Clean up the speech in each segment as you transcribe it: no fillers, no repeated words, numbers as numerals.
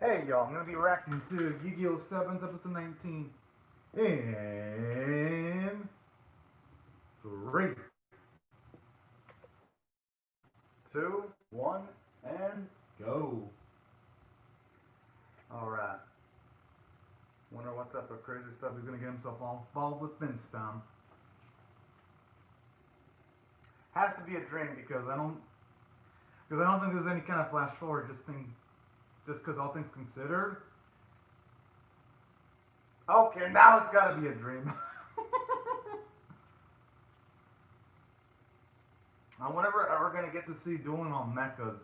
Hey y'all, I'm gonna be reacting to Yu-Gi-Oh! 7's episode 19 in 3, 2, 1, and go. Alright. Wonder what type of crazy stuff he's gonna get himself all involved with this time. Has to be a dream because I don't think there's any kind of flash forward just because all things considered. Okay, now it's gotta be a dream. I wonder if we're ever gonna get to see dueling on mechas.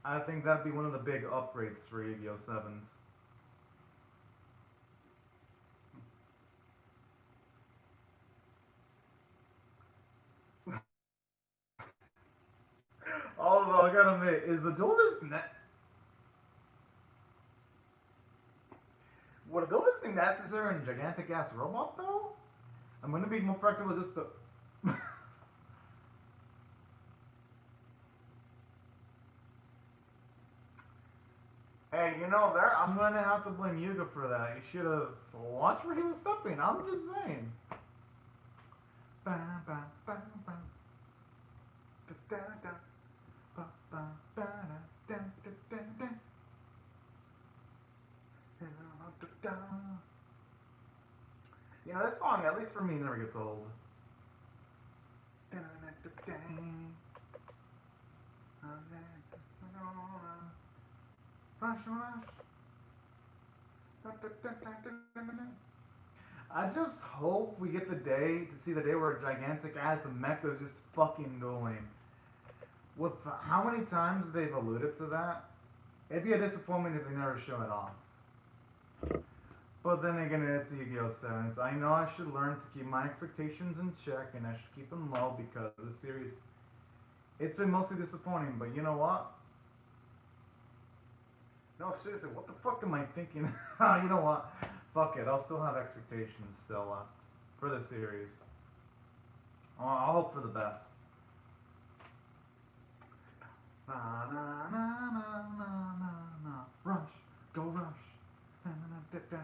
I think that'd be one of the big upgrades for Yu-Gi-Oh! 7's. Although I gotta admit, is the duelist would a duelist be necessary in a gigantic ass robot though? I'm gonna be more practical just to Hey, you know, there I'm gonna have to blame Yuga for that. He should have watched where he was stepping. I'm just saying. Ba, ba, ba, ba. Da, da, da. Ba, ba, ba, da, da, da, da, da. Da, da, da. You know, this song, at least for me, never gets old. Da, da, da, da. Rush, rush. I just hope we get the day to see the day where a gigantic ass of mecha is just fucking dueling. With how many times they've alluded to that, it'd be a disappointment if they never show it off. But then again, it's Yu-Gi-Oh! 7's. I know I should learn to keep my expectations in check and I should keep them low because the series, it's been mostly disappointing. But you know what? No, seriously, what the fuck am I thinking? You know what? Fuck it, I'll still have expectations still left for the series. I'll hope for the best. Na na na na na na na. Rush, go rush. Na na na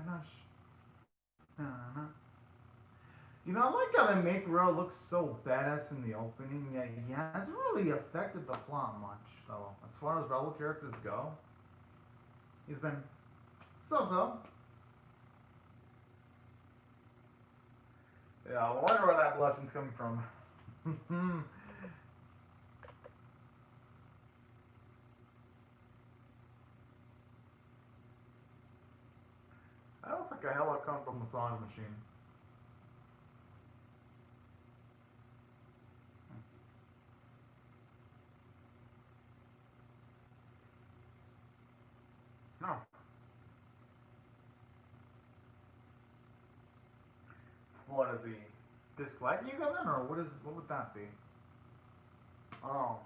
rush. Na na. You know, I like how they make Ro look so badass in the opening, yet he hasn't really affected the plot much. So, as far as rebel characters go, he's been so-so. Yeah, I wonder where that blushing's coming from. That looks like a hella comfortable massage machine. No. What is he? Dislike you then, or what would that be? Oh.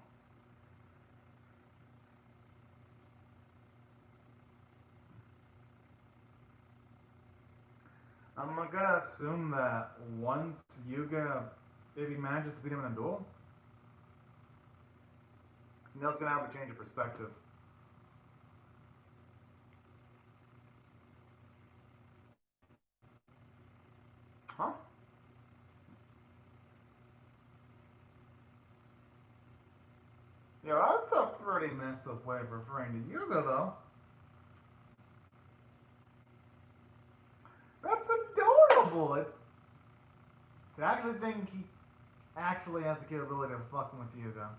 I'm gonna assume that once Yuga, if he manages to beat him in a duel, Neil's gonna have a change of perspective. Huh? Yeah, that's a pretty messed up way of referring to Yuga, though. That's adorable. I actually think he actually has the capability of fucking with Yuga.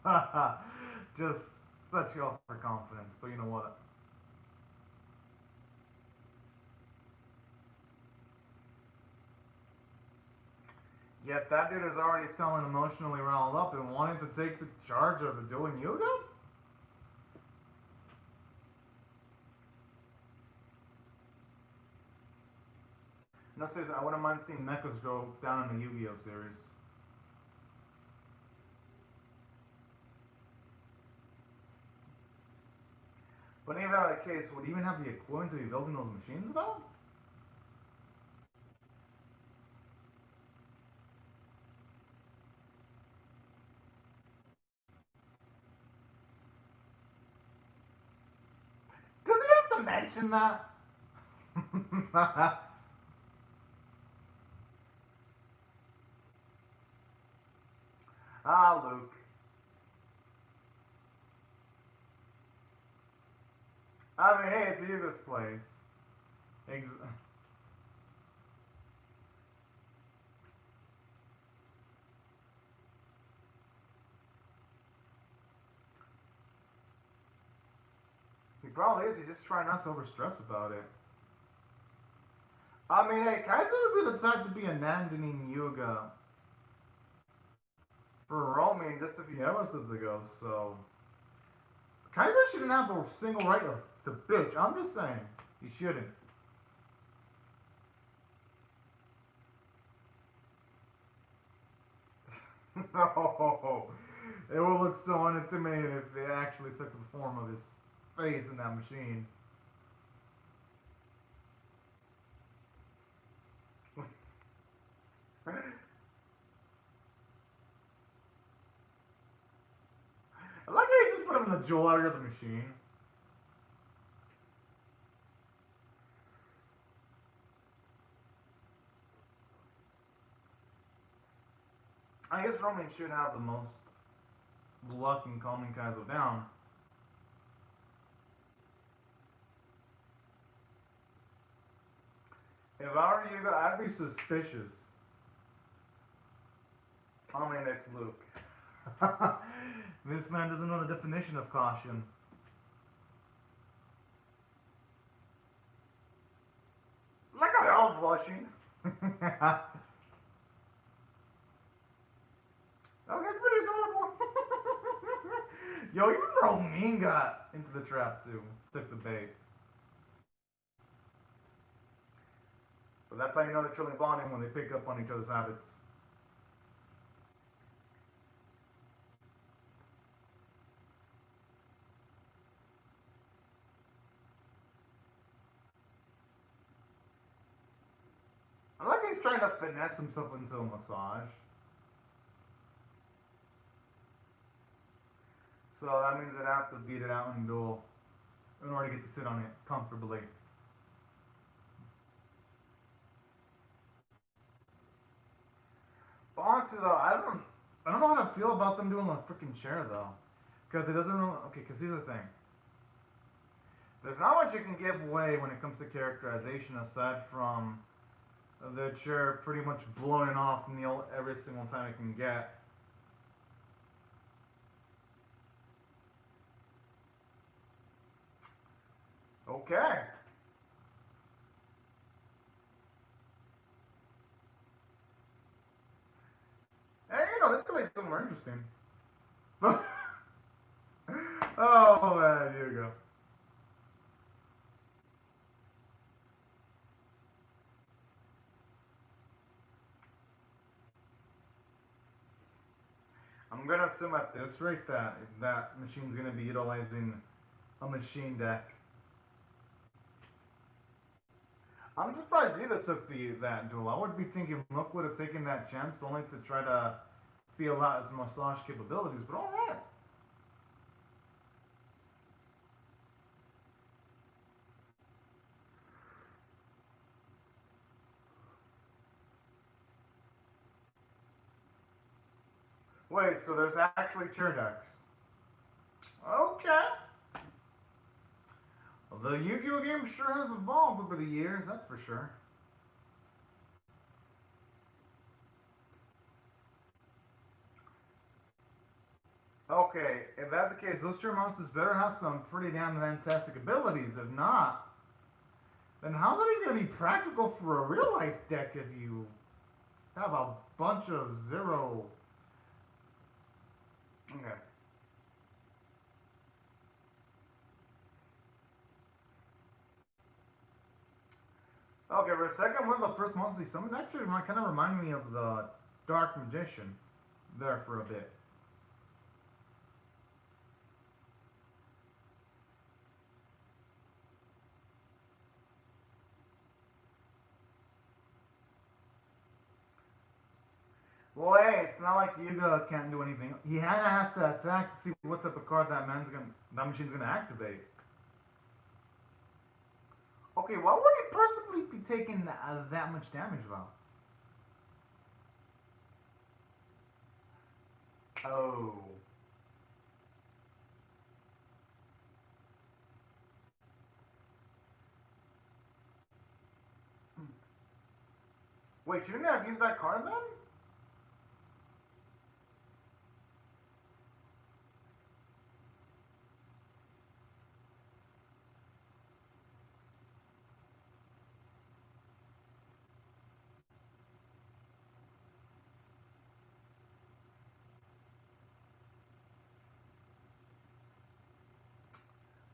Haha. Just such overconfidence, but you know what? Yet that dude is already selling emotionally riled up and wanting to take the charge of the doing Yuga? No, seriously, I wouldn't mind seeing Mechas go down in the Yu-Gi-Oh series. But even if that the case, would he even have the equivalent to be building those machines though? Does he to mention that? Ah, Luke. I mean, hey, it's Eva's place. Ex he probably is. He's just trying not to overstress about it. I mean, hey, Kaiser would be the type to be abandoning Yuga for Romy just a few episodes ago, so Kaiser shouldn't have a single right to bitch. I'm just saying. He shouldn't. No. It would look so unintimidating if they actually took the form of his face in that machine. I like how you just put him in the jewel area of the machine. I guess Roman should have the most luck in calming Kaizo down. If I were you, I'd be suspicious. I mean, it's Luke. This man doesn't know the definition of caution. Like how they're all blushing. Oh, that's pretty adorable. Yo, even Romaine got into the trap too. Took the bait. But that's how you know they're truly bonding when they pick up on each other's habits. I like he's trying to finesse himself into a massage. So that means I'd have to beat it out in duel in order to get to sit on it comfortably. But honestly though, I don't know how to feel about them doing the freaking chair though, because it doesn't. Okay, because here's the thing. There's not much you can give away when it comes to characterization aside from the chair pretty much blowing off Neil every single time it can get. Okay. Hey, this could make something more interesting. Oh man, here we go. I'm gonna assume at this rate that that machine's gonna be utilizing a machine deck. I'm surprised Ida took that duel. I would be thinking Mook would have taken that chance only to try to feel out his massage capabilities, but alright. Wait, so there's actually chair decks. Okay. Well, the Yu-Gi-Oh game sure has evolved over the years, that's for sure. Okay, if that's the case, those chair monsters better have some pretty damn fantastic abilities. If not, then how's it going to be practical for a real life deck if you have a bunch of zero? Okay. Okay, for a second, one of the first monsters he summoned actually kind of reminded me of the Dark Magician there for a bit. Well, hey, it's not like Yuga can't do anything. He has to attack to see what type of card that machine's gonna activate. Okay, why would it personally be taking that much damage though? Oh. Wait, shouldn't I have used that card then?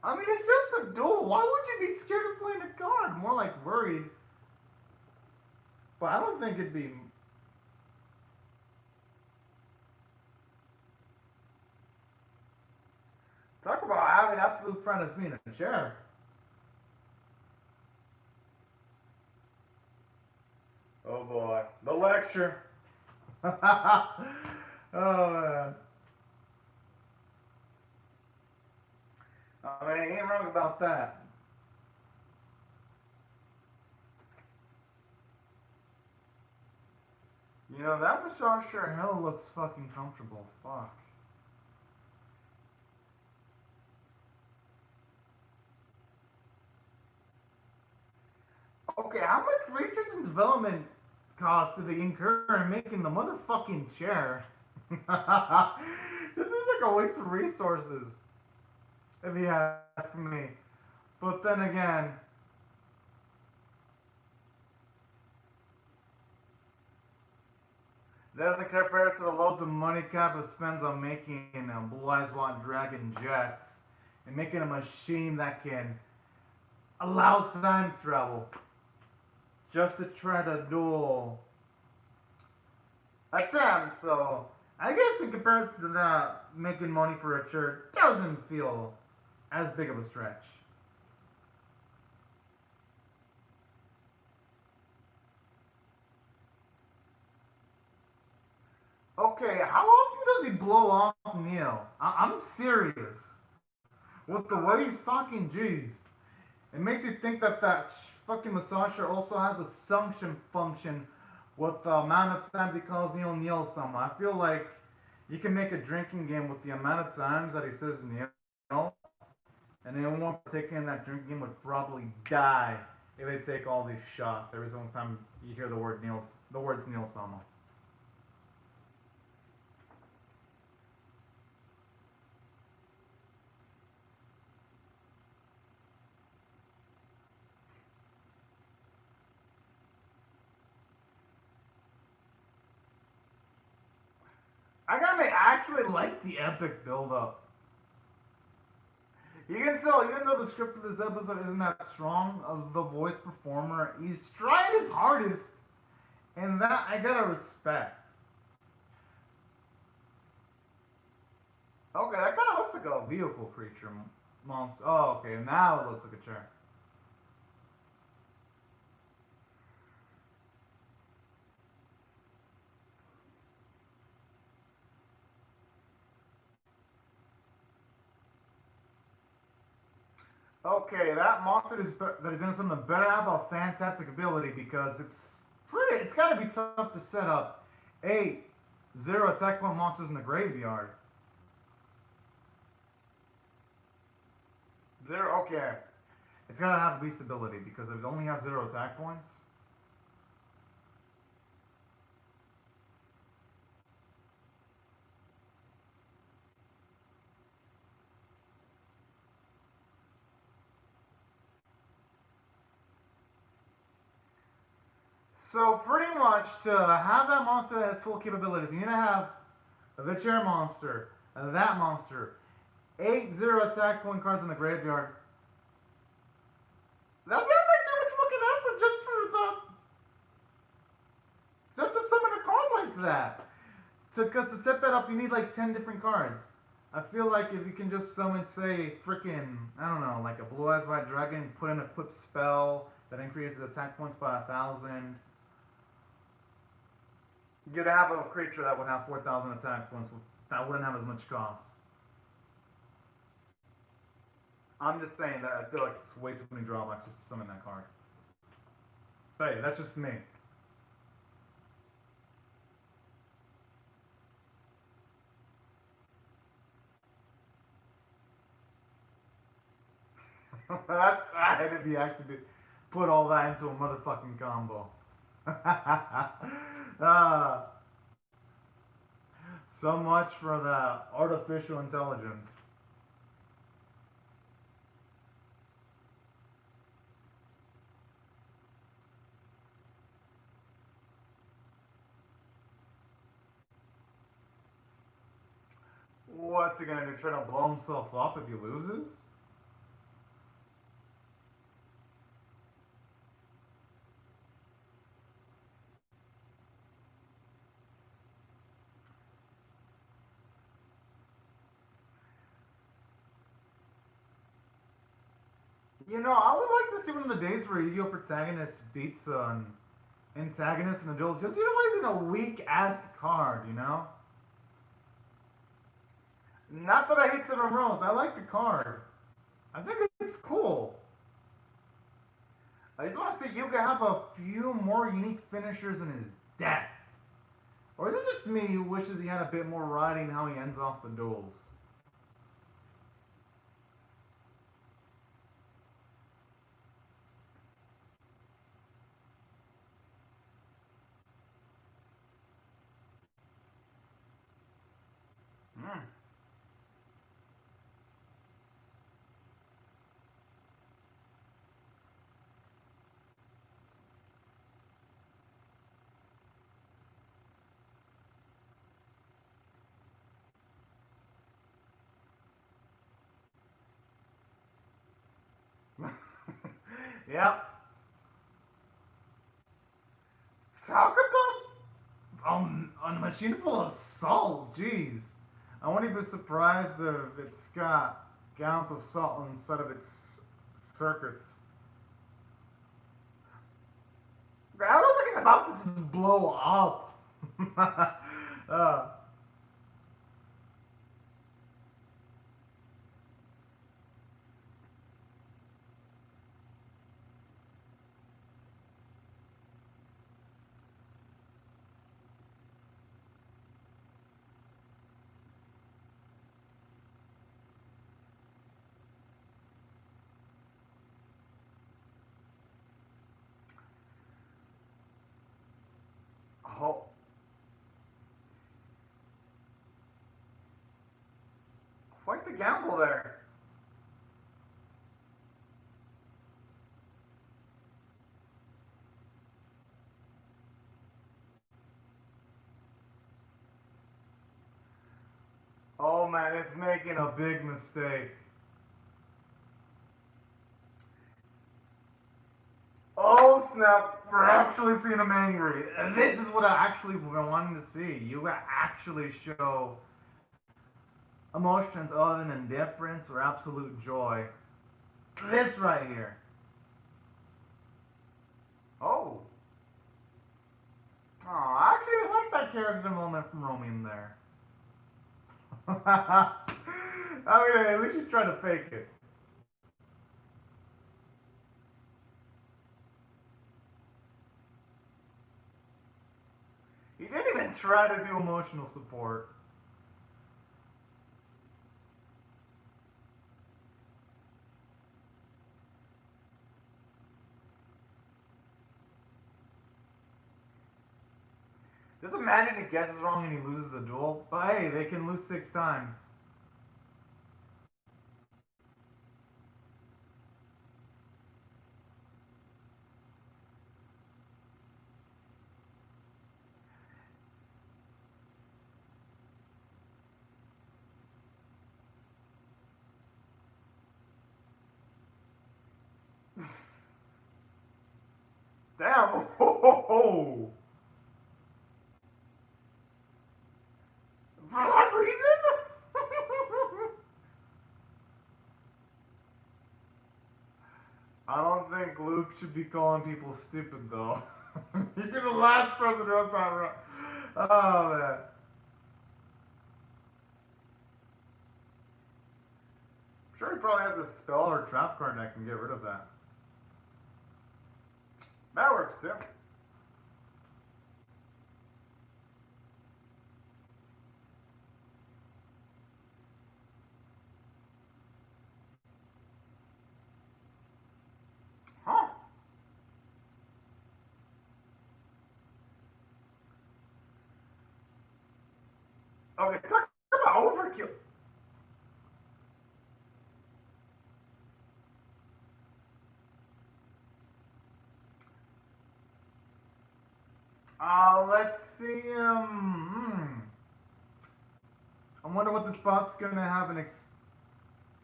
I mean, it's just a duel. Why would you be scared of playing a card? More like worried. But I don't think it'd be. Talk about having absolute friend as me in a chair. Oh boy. The lecture. Oh man. I mean, he ain't wrong about that. You know, that massage sure hell looks fucking comfortable. Fuck. Okay, how much research and development cost do they incur in making the motherfucking chair? This is like a waste of resources, if you ask me. But then again, doesn't compare to the loads of money Kappa spends on making Blue Eyes White Dragon jets and making a machine that can allow time travel just to try to duel attempt. So I guess in comparison to that, making money for a chair doesn't feel as big of a stretch. Okay, how often does he blow off Neil? I'm serious. With the way he's talking, jeez. It makes you think that fucking massager also has a suction function with the amount of times he calls Neil Neil someone. I feel like you can make a drinking game with the amount of times that he says Neil, and anyone partaking in that drinking game would probably die if they take all these shots every single time you hear the words Neil Sama. I gotta actually like the epic build up. You can tell, even though the script of this episode isn't that strong, of the voice performer, he's trying his hardest, and that I gotta respect. Okay, that kind of looks like a vehicle creature monster. Oh, okay, now it looks like a chair. Okay, that monster that is in something better have a fantastic ability because it's gotta be tough to set up 8 0 attack point monsters in the graveyard. Zero, okay. It's gotta have beast ability because it only has 0 attack points. So pretty much to have that monster at its full capabilities, you need to have the chair monster, that monster, 8 0 attack point cards in the graveyard. That sounds like too much fucking effort just to summon a card like that. Because to set that up, you need like 10 different cards. I feel like if you can just summon, say, freaking, I don't know, like a Blue Eyes White Dragon, put in a equip spell that increases attack points by 1,000, you'd have a creature that would have 4,000 attack points that wouldn't have as much cost. I'm just saying that I feel like it's way too many drawbacks just to summon that card. But hey, that's just me. That's sad if you actually put all that into a motherfucking combo. uh, so much for the artificial intelligence. What's he gonna do? Try to blow himself up if he loses? You know, I would like to see one of the days where Yu-Gi-Oh! Protagonist beats an antagonist in a duel, just utilizing a weak ass card, you know? Not that I hate Seven Rolls, I like the card. I think it's cool. I just want to see Yuga have a few more unique finishers in his deck. Or is it just me who wishes he had a bit more riding how he ends off the duels? Mm. Yep. Talk about a machine full of salt. Jeez. I won't even be surprised if it's got gallons of salt inside of its circuits. I looks like it's about to just blow up. uh, oh, quite the gamble there. Oh man, it's making a big mistake. Oh snap, we're actually seeing him angry. And this is what I actually been wanting to see. You actually show emotions other than indifference or absolute joy. This right here. Oh. Oh, actually I like that character moment from Romium there. I mean, at least you try to fake it. He didn't even try to do emotional support. Just imagine he guesses wrong and he loses the duel. But hey, they can lose 6 times. Damn! Oh, for that reason? I don't think Luke should be calling people stupid though. You'd be the last person who does that right. Oh man. Sure, he probably has a spell or trap card that can get rid of that. That works too. Huh. Okay, talk about overkill. Let's see. I wonder what this bot's gonna have an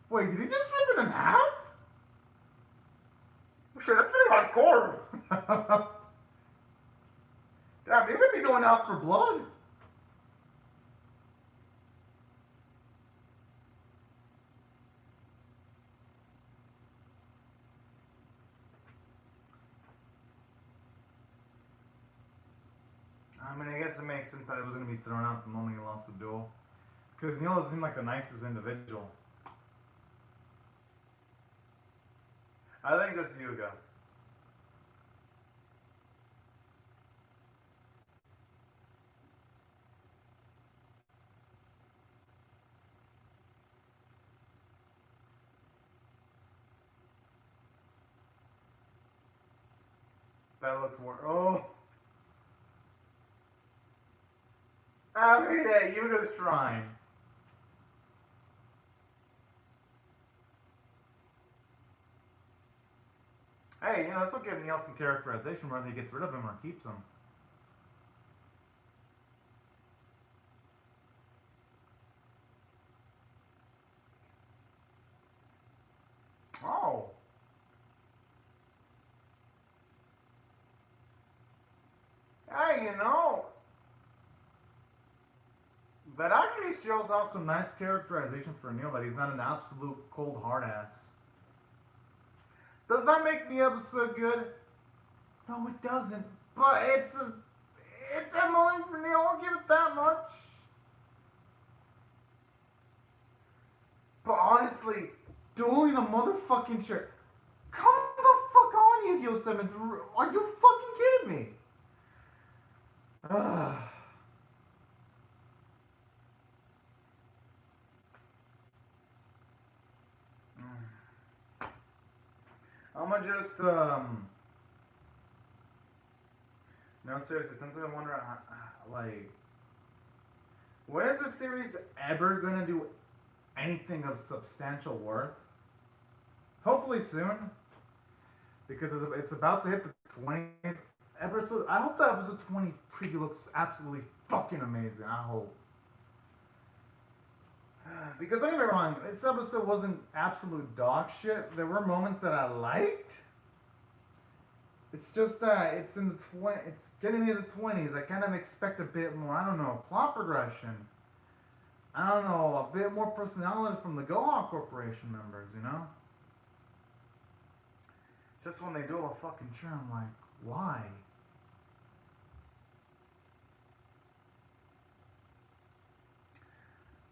Wait, did he just rip it in half? Shit, that's pretty hardcore. Damn, he could be going out for blood. I mean, I guess it makes sense that it was gonna be thrown out the moment he lost the duel. Because Neil doesn't seem like the nicest individual. I think just Yuga. That looks more. Oh. I mean, hey, Yuga's trying. Hey, this will give Neil some characterization whether he gets rid of him or keeps him. Oh. Hey, that actually shows off some nice characterization for Neil that he's not an absolute cold hard ass. Does that make the episode good? No, it doesn't. But it's annoying for Neil. I'll give it that much. But honestly, dueling a motherfucking shirt. Come the fuck on, Yu-Gi-Oh! Sevens. Are you fucking kidding me? Ugh. I'ma just no, seriously, sometimes I wonder like when is the series ever gonna do anything of substantial worth? Hopefully soon. Because it's about to hit the 20th episode. I hope that episode 20 preview looks absolutely fucking amazing. I hope. Because don't get me wrong, this episode wasn't absolute dog shit. There were moments that I liked. It's just that it's in the it's getting into the 20s. I kind of expect a bit more. I don't know, plot progression. I don't know, a bit more personality from the Gohan Corporation members. Just when they do a fucking show, I'm like, why?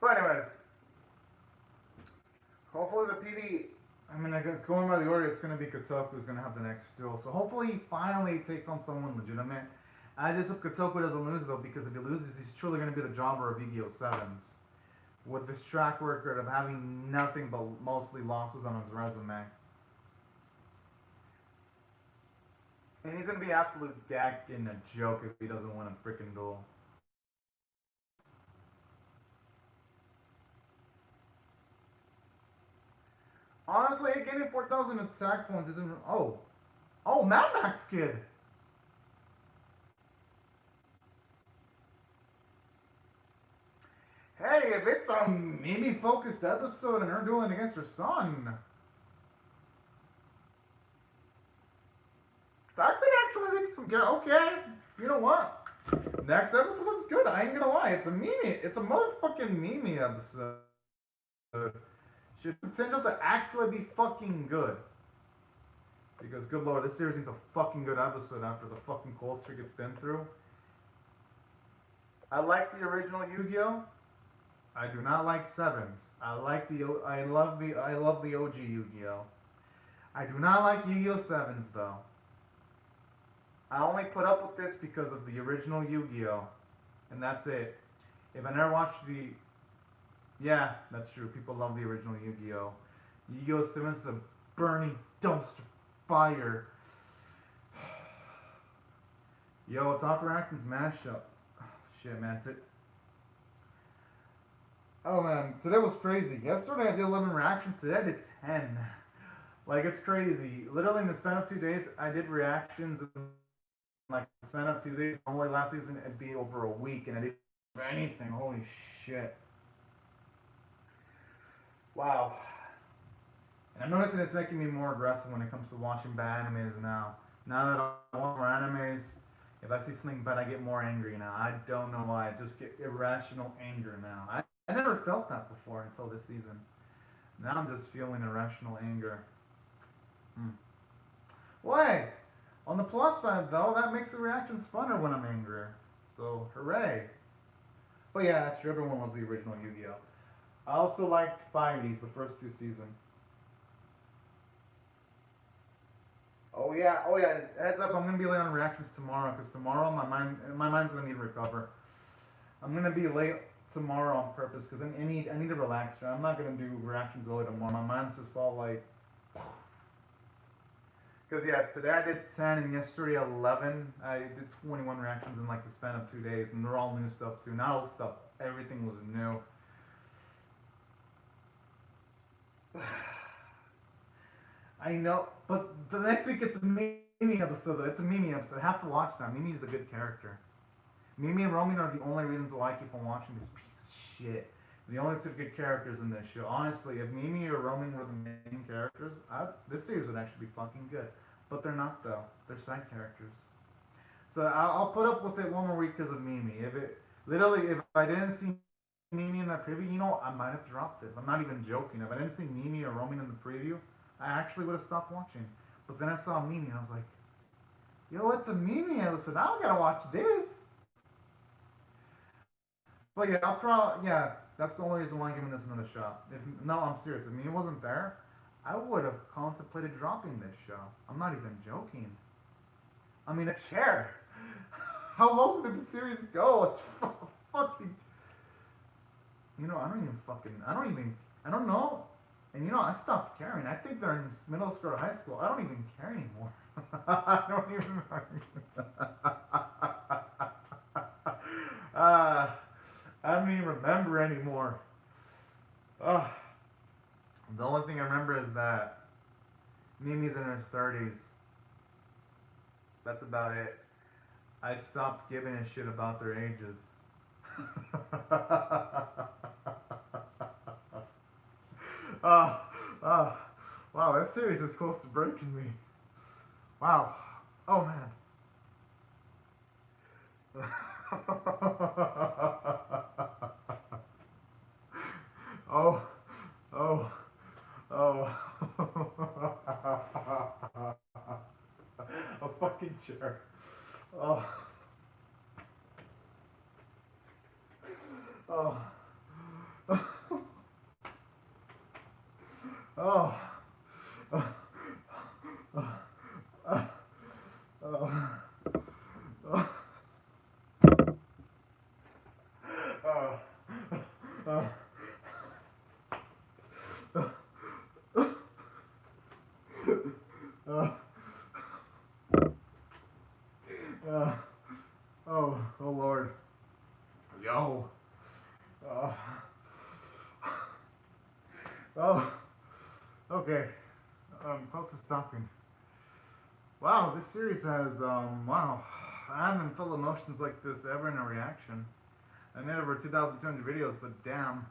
But anyways, hopefully the PD. I mean, going by the order, it's going to be Kotoku who's going to have the next duel. So hopefully he finally takes on someone legitimate. I just hope Kotoku doesn't lose though, because if he loses, he's truly going to be the jobber of Yu-Gi-Oh! Sevens. With this track record of having nothing but mostly losses on his resume. And he's going to be absolute gagged and a joke if he doesn't win a freaking duel. Honestly, getting 4,000 attack points isn't. Oh, Mad Max Kid. Hey, if it's a Mimi focused episode and her dueling against her son, that could actually lead to some good. Okay, you know what? Next episode looks good. I ain't gonna lie. It's a Mimi. It's a motherfucking Mimi episode. She has potential to actually be fucking good. Because, good lord, this series needs a fucking good episode after the fucking cold streak it's been through. I like the original Yu-Gi-Oh! I do not like Sevens. I love the OG Yu-Gi-Oh. I do not like Yu-Gi-Oh! Sevens though. I only put up with this because of the original Yu-Gi-Oh, and that's it. If I never watched the, yeah, that's true. People love the original Yu-Gi-Oh. Yu-Gi-Oh! Sevens is a burning dumpster fire. Yo, Top Reactions mashup. Oh, shit, man. Oh man, today was crazy. Yesterday I did 11 reactions. Today I did 10. Like it's crazy. Literally in the span of 2 days, I did reactions. In, like the span of 2 days. Normally last season it'd be over a week, and I didn't do anything. Holy shit! Wow. And I'm noticing it's making me more aggressive when it comes to watching bad animes now. Now that I watch more animes, if I see something bad, I get more angry now. I don't know why. I just get irrational anger now. I never felt that before until this season. Now I'm just feeling irrational anger. Hmm. Well, hey, on the plus side though, that makes the reactions funner when I'm angrier. So, hooray. But yeah, that's true. Everyone loves the original Yu-Gi-Oh! I also liked Fires, the first two seasons. Oh yeah. Heads up, I'm gonna be late on reactions tomorrow because tomorrow my mind's gonna need to recover. I'm gonna be late tomorrow on purpose because I need to relax. I'm not gonna do reactions early tomorrow. My mind's just all like. Because yeah, today I did 10 and yesterday 11. I did 21 reactions in like the span of 2 days, and they're all new stuff too. Not old stuff. Everything was new. I know, but the next week it's a Mimi episode. It's a Mimi episode. I have to watch that. Mimi is a good character. Mimi and Roman are the only reasons why I keep on watching this piece of shit. The only two good characters in this show. Honestly, if Mimi or Roman were the main characters, this series would actually be fucking good. But they're not though. They're side characters. So I'll put up with it one more week because of Mimi. If I didn't see Mimi in that preview, I might have dropped it. I'm not even joking. If I didn't see Mimi or Roman in the preview, I actually would have stopped watching. But then I saw Mimi and I was like, yo, it's a Mimi episode. Now I gotta watch this. But yeah, yeah, that's the only reason why I'm giving this another shot. No, I'm serious. If Mimi wasn't there, I would have contemplated dropping this show. I'm not even joking. I mean, a chair. How long did the series go? Fucking. I don't know. And I stopped caring. I think they're in middle school or high school. I don't even care anymore. I don't even. uh, I don't even remember anymore. Uh, the only thing I remember is that Mimi's in her 30s. That's about it. I stopped giving a shit about their ages. Oh, oh, wow, that series is close to breaking me. Wow. Oh, man. Oh, oh, oh. A fucking chair. Oh, oh, oh, oh, oh, oh, oh. Oh, oh, oh, oh Lord. Yo. Oh, oh, okay. Close to stopping. Wow, this series has, wow. I haven't felt emotions like this ever in a reaction. I made over 2,200 videos, but damn.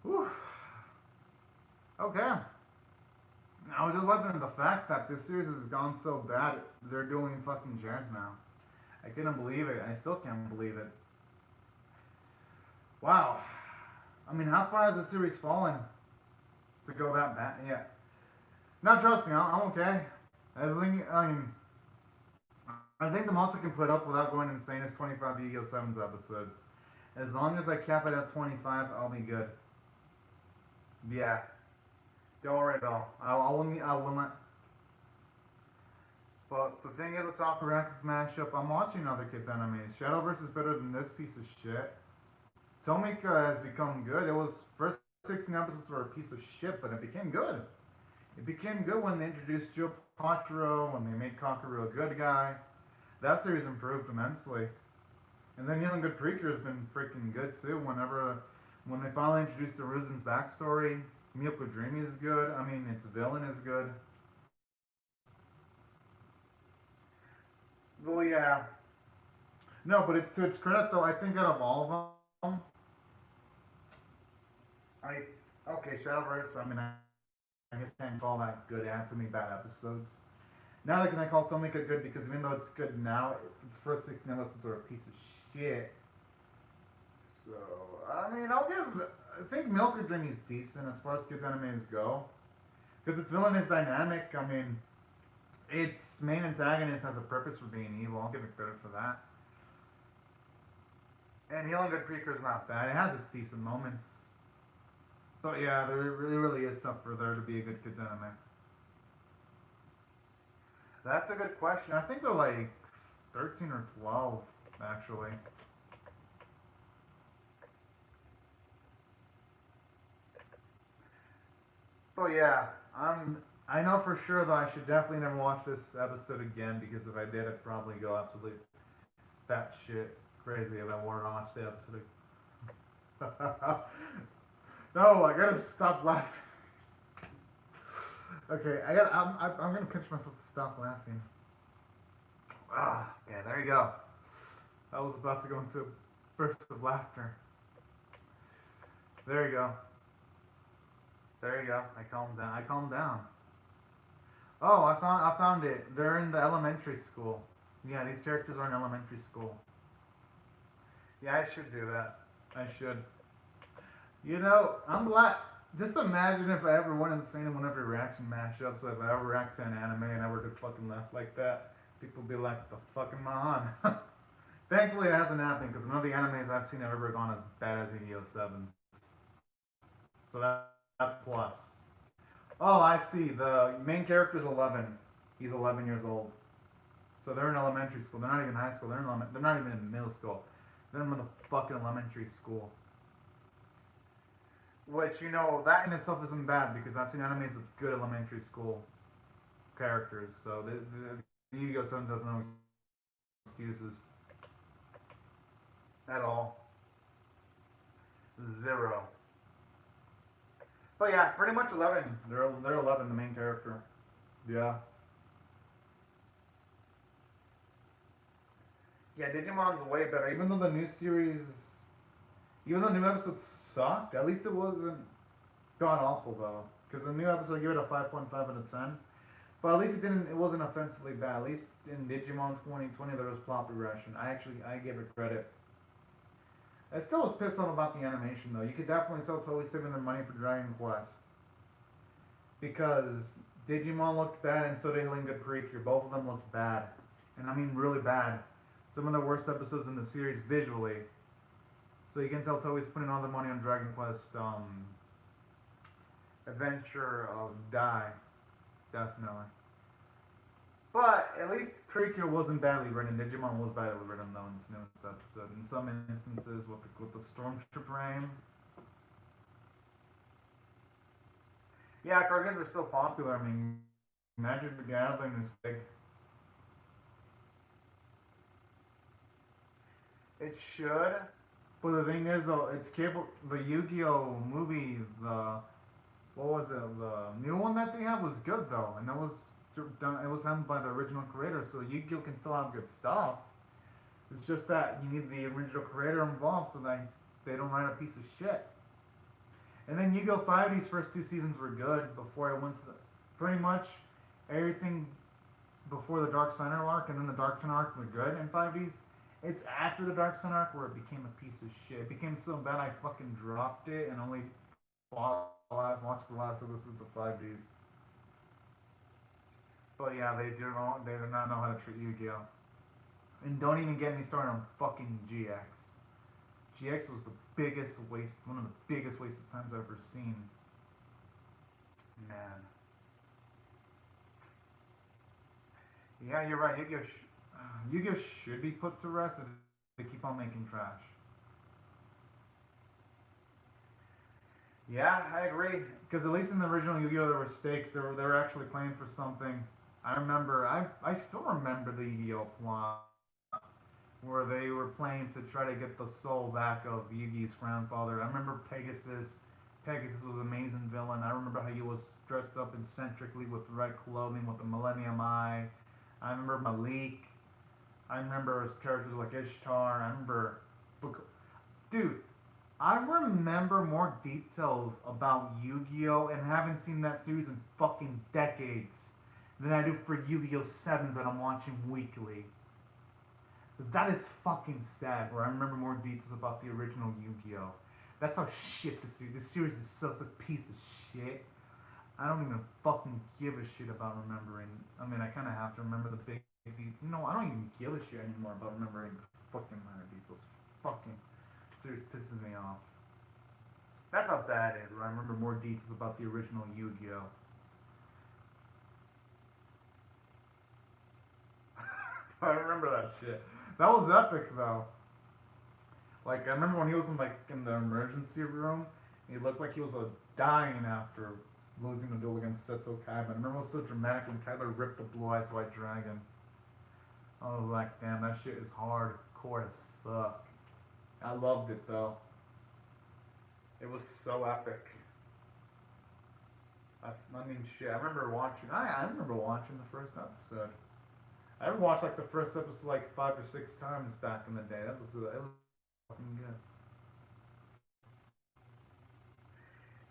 Whew. Okay. I was just loving the fact that this series has gone so bad, they're doing fucking chairs now. I couldn't believe it. I still can't believe it. Wow. I mean, how far has the series fallen to go that bad? Yeah. Now, trust me, I'm okay. I think the most I can put up without going insane is 25 Yu-Gi-Oh! 7's episodes. As long as I cap it at 25, I'll be good. Yeah. Don't worry though. I will not. But the thing is, with Sakura's mashup, I'm watching other kids' animes. Shadowverse is better than this piece of shit. Tomika has become good. It was first 16 episodes were a piece of shit, but it became good. It became good when they introduced Joe Pachiro, when they made Kakaru a good guy. That series improved immensely. And then Healing Good Preacher has been freaking good too. When they finally introduced Aruzen's backstory, Miyoko Dreamy is good. I mean, its villain is good. Well, yeah. No, but it's to its credit though. I think out of all of them, I okay, Shadowverse. I mean, I guess I can't call that good anime bad episodes. Now, can I call Tomika good because even though it's good now, its first 16 episodes are a piece of shit. So I mean, I'll give. I think Milk Dream is decent as far as kids animes go, because its villain is dynamic. I mean, its main antagonist has a purpose for being evil. I'll give it credit for that. And Healing Good Preacher is not bad. It has its decent moments. But yeah, there really is stuff for there to be a good kids anime. That's a good question. I think they're like 13 or 12, actually. But yeah, I know for sure that I should definitely never watch this episode again because if I did, I'd probably go absolutely batshit crazy if I were to watch the episode. No, I gotta stop laughing. Okay, I'm gonna pinch myself to stop laughing. Ah, okay, there you go. I was about to go into a burst of laughter. There you go. There you go. I calmed down. I calmed down. Oh, I found it. They're in the elementary school. Yeah, these characters are in elementary school. Yeah, I should do that. I should. You know, I'm glad. Just imagine if I ever went insane in one of your reaction mashups. So if I ever react to an anime and I were to fucking laugh like that, people would be like, "The fuck am I on?" Thankfully, it hasn't happened because none of the animes I've seen have ever gone as bad as EO7s. So that's plus. Oh, I see. The main character's 11. He's 11 years old. So they're in elementary school. They're not even high school. They're not even in middle school. They're in the fucking elementary school. Which, you know, that in itself isn't bad because I've seen animes with good elementary school characters. So the Yu-Gi-Oh! 7 doesn't have excuses at all. Zero. But yeah, pretty much 11. They're 11, the main character. Yeah. Yeah, Digimon's way better. Even though new episodes sucked, at least it wasn't god awful though. Because the new episode, I give it a 5.5 out of 10. But at least it wasn't offensively bad. At least in Digimon 2020, there was plot progression. I give it credit. I still was pissed off about the animation though. You could definitely tell totally saving their money for Dragon Quest because Digimon looked bad and so did Healing Good Preacher. Both of them looked bad, and I mean really bad. Some of the worst episodes in the series visually. So you can tell Toei's putting all the money on Dragon Quest Adventure of Die, definitely. But at least Precure wasn't badly written. Digimon was badly written though in this newest episode. In some instances, with the Stormtrooper aim. Yeah, card games are still popular. I mean, Magic the Gathering is big. It should, but the thing is though, it's cable. The Yu-Gi-Oh movie, the what was it? The new one that they have was good though, and it was handled by the original creator. So Yu-Gi-Oh can still have good stuff. It's just that you need the original creator involved so that they don't write a piece of shit. And then Yu-Gi-Oh! 5D's first two seasons were good before it went to pretty much everything before the Dark Center arc, and then the Dark Center arc were good in 5D's. It's after the Dark Center arc where it became a piece of shit. It became so bad I fucking dropped it and only watched the last episodes of 5D's. But yeah, they do not know how to treat Yu-Gi-Oh! And don't even get me started on fucking GX. GX was the biggest waste, one of the biggest waste of times I've ever seen. Man. Yeah, you're right. Yu-Gi-Oh should be put to rest if they keep on making trash. Yeah, I agree. Because at least in the original Yu-Gi-Oh, there were stakes. They were actually playing for something. I still remember the Yu-Gi-Oh plot where they were playing to try to get the soul back of Yugi's grandfather. I remember Pegasus. Pegasus was an amazing villain. I remember how he was dressed up eccentrically with red clothing with the Millennium Eye. I remember Malik. I remember his characters like Ishtar. I remember, dude, I remember more details about Yu-Gi-Oh! And haven't seen that series in fucking decades than I do for Yu-Gi-Oh! 7s that I'm watching weekly. That is fucking sad, where I remember more details about the original Yu-Gi-Oh! That's how shit this series. This series is such a piece of shit. I don't even fucking give a shit about remembering. I mean, I kind of have to remember the big. No, I don't even give a shit anymore about remembering fucking minor details. Fucking series pisses me off. That's how bad it is. Where I remember more details about the original Yu-Gi-Oh. I remember that shit. That was epic though. Like I remember when he was in the emergency room, he looked like he was dying after losing the duel against Setsu Kaiba. I remember it was so dramatic when Kaiba ripped the Blue Eyes White Dragon. I was like, damn, that shit is hardcore as fuck. I loved it though. It was so epic. I mean, shit. I remember watching. I remember watching the first episode. I watched like the first episode like 5 or 6 times back in the day. It was fucking good.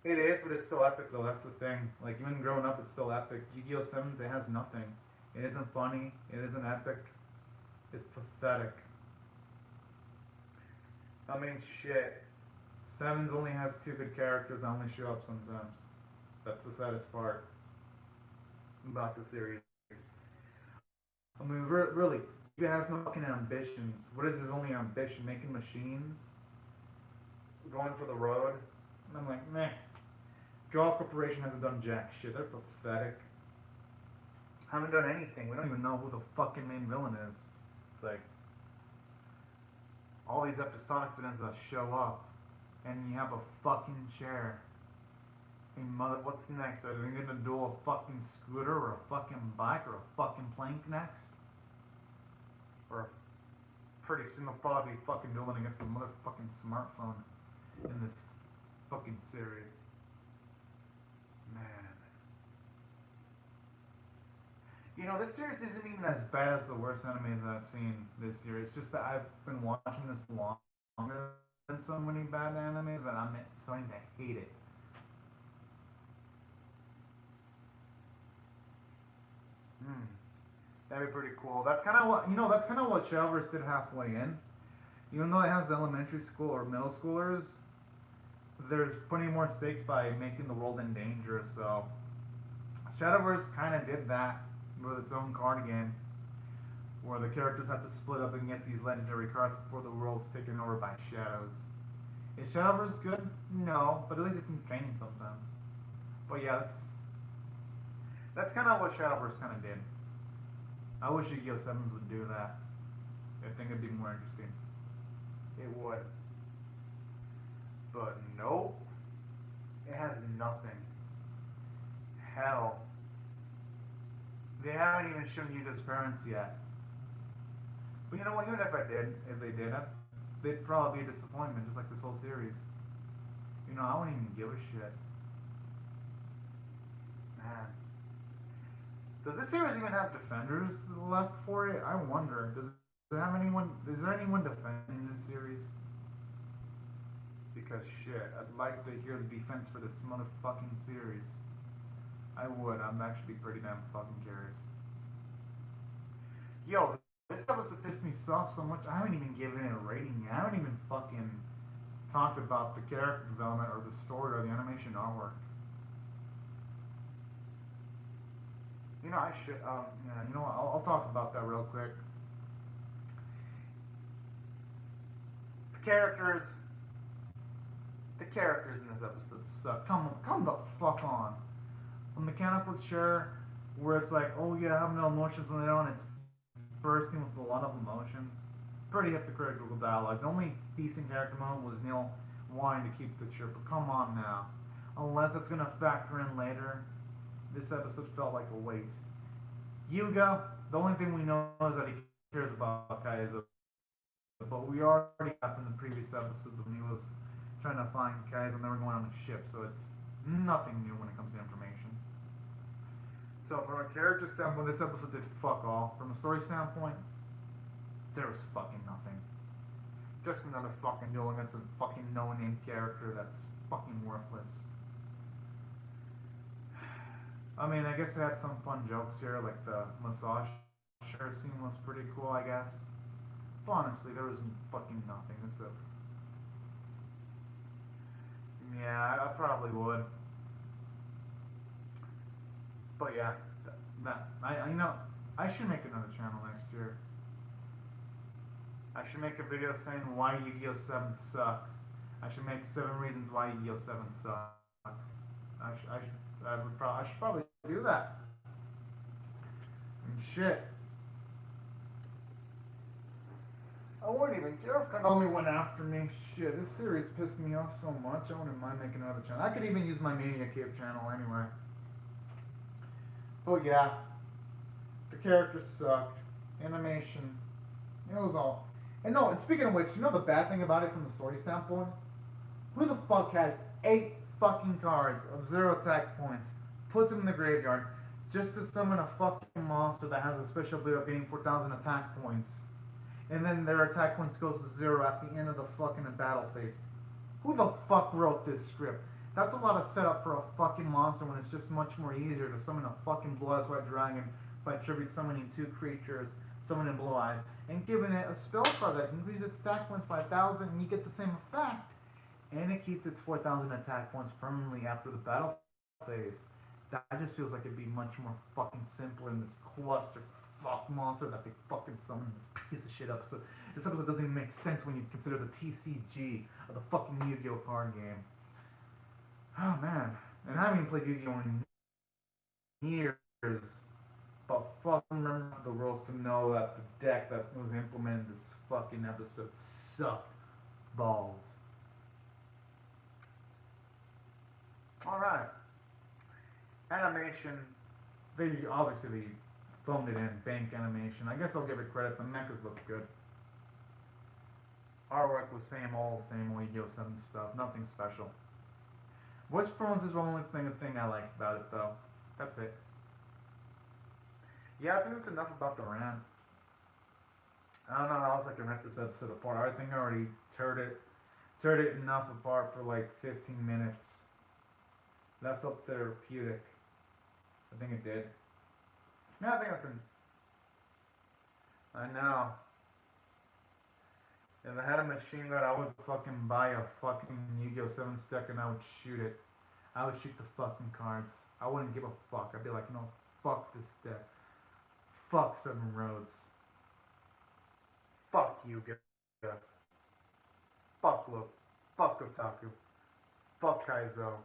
It is, but it's still epic though. That's the thing. Like even growing up, it's still epic. Yu-Gi-Oh! 7s, it has nothing. It isn't funny. It isn't epic. It's pathetic. I mean, shit. Sevens only has two good characters that only show up sometimes. That's the saddest part about the series. I mean, really, he has no fucking ambitions. What is his only ambition? Making machines? Going for the road? And I'm like, meh. Draw Corporation hasn't done jack shit. They're pathetic. Haven't done anything. We don't even know who the fucking main villain is. It's like all these episodic villains that show up, and you have a fucking chair. Hey mother, what's next? Are they gonna do a fucking scooter or a fucking bike or a fucking plank next? Or pretty soon they'll probably be fucking dueling against a motherfucking smartphone in this fucking series. Man. You know, this series isn't even as bad as the worst animes I've seen this year. It's just that I've been watching this longer than so many bad animes that I'm starting to hate it. Hmm. That'd be pretty cool. That's kind of what Shellverse did halfway in. Even though it has elementary school or middle schoolers, there's putting more stakes by making the world in danger. So Shadowverse kind of did that with its own card game, where the characters have to split up and get these legendary cards before the world's taken over by shadows. Is Shadowverse good? No, but at least it's entertaining sometimes. But yeah, that's kind of what Shadowverse kind of did. I wish Yu-Gi-Oh! 7s would do that. I think it'd be more interesting. It would. But nope. It has nothing. Hell. They haven't even shown you this parents yet. But you know what? Even if they did, they'd probably be a disappointment, just like this whole series. You know, I wouldn't even give a shit. Man. Does this series even have defenders left for it? I wonder. Does it have anyone? Is there anyone defending this series? Because shit, I'd like to hear the defense for this motherfucking series. I would. I'm actually pretty damn fucking curious. Yo, this episode pissed me off so much. I haven't even given it a rating yet. I haven't even fucking talked about the character development or the story or the animation artwork. You know, I should. Yeah, you know what? I'll talk about that real quick. The characters The characters in this episode suck. Come the fuck on. A mechanical chair where it's like, oh yeah, I have no emotions on their own. It's bursting with a lot of emotions. Pretty hypocritical dialogue. The only decent character moment was Neil wanting to keep the chair, but come on now. Unless it's gonna factor in later, this episode felt like a waste. Yuga, the only thing we know is that he cares about Kaizo, but we already got in the previous episodes when he was trying to find Kaizo and they were going on a ship, so it's nothing new when it comes to information. So from a character standpoint, this episode did fuck all. From a story standpoint, there was fucking nothing. Just another fucking duel against a fucking no-name character that's fucking worthless. I mean, I guess it had some fun jokes here, like the massage chair scene was pretty cool, I guess. But honestly, there was fucking nothing. Yeah, I probably would. But yeah, I should make another channel next year. I should make a video saying why Yu-Gi-Oh! 7 sucks. I should make 7 reasons why Yu-Gi-Oh! 7 sucks. I should probably do that. And shit. I wouldn't even care if Konami went after me. Shit, this series pissed me off so much. I wouldn't mind making another channel. I could even use my Mania Cave channel anyway. But yeah, the characters sucked. Animation, it was all. And no, and speaking of which, you know the bad thing about it from the story standpoint? Who the fuck has 8 fucking cards of 0 attack points, puts them in the graveyard, just to summon a fucking monster that has a special ability of getting 4,000 attack points, and then their attack points goes to 0 at the end of the fucking battle phase? Who the fuck wrote this script? That's a lot of setup for a fucking monster when it's just much more easier to summon a fucking blue-eyes white dragon by tribute summoning 2 creatures, summoning blue eyes, and giving it a spell card that increases its attack points by 1,000, and you get the same effect. And it keeps its 4,000 attack points permanently after the battle phase. That just feels like it'd be much more fucking simpler than this cluster fuck monster that they fucking summon in this piece of shit episode. This episode doesn't even make sense when you consider the TCG of the fucking Yu-Gi-Oh! Card game. Oh man. And I haven't played Yu-Gi-Oh! in years. But fucking remember the rules to know that the deck that was implemented in this fucking episode sucked balls. Alright. Animation. They obviously filmed it in bank animation. I guess I'll give it credit. The mechas look good. Artwork was same old Yu-Gi-Oh! 7 stuff. Nothing special. Voice performance is the only thing I like about it though. That's it. Yeah, I think that's enough about the rant. I don't know how else I can rip this episode apart. I think I already teared it enough apart for like 15 minutes. That felt therapeutic. I think it did. Yeah, I think that's I know. If I had a machine gun, I would fucking buy a fucking Yu-Gi-Oh! 7 stick and I would shoot it. I would shoot the fucking cards. I wouldn't give a fuck. I'd be like, no, fuck this deck. Fuck 7 roads. Fuck Yu-Gi-Oh! Fuck Luke. Fuck Otaku. Fuck Kaizo.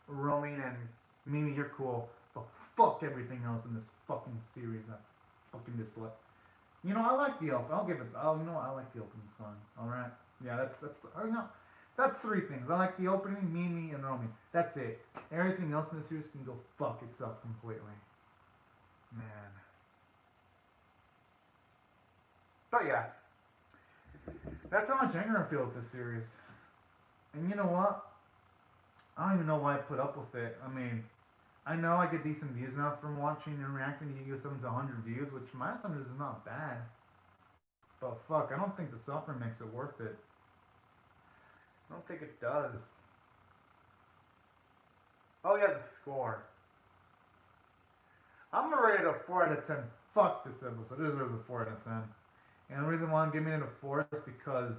Roaming and Mimi, you're cool, but fuck everything else in this fucking series. I fucking dislike. You know, I like the opening. I'll give it. Oh, you know what? I like the opening song. All right. Yeah, that's 3 things. I like the opening, Mimi, and Roaming. That's it. Everything else in the series can go fuck itself completely. Man. But yeah, that's how much anger I feel with this series. And you know what? I don't even know why I put up with it. I mean, I know I get decent views now from watching and reacting to Yu-Gi-Oh! 7's 100 views, which my 100 is not bad. But fuck, I don't think the suffering makes it worth it. I don't think it does. Oh yeah, the score. I'm gonna rate it a 4 out of 10. Fuck this episode. It deserves a 4 out of 10. And the reason why I'm giving it a 4 is because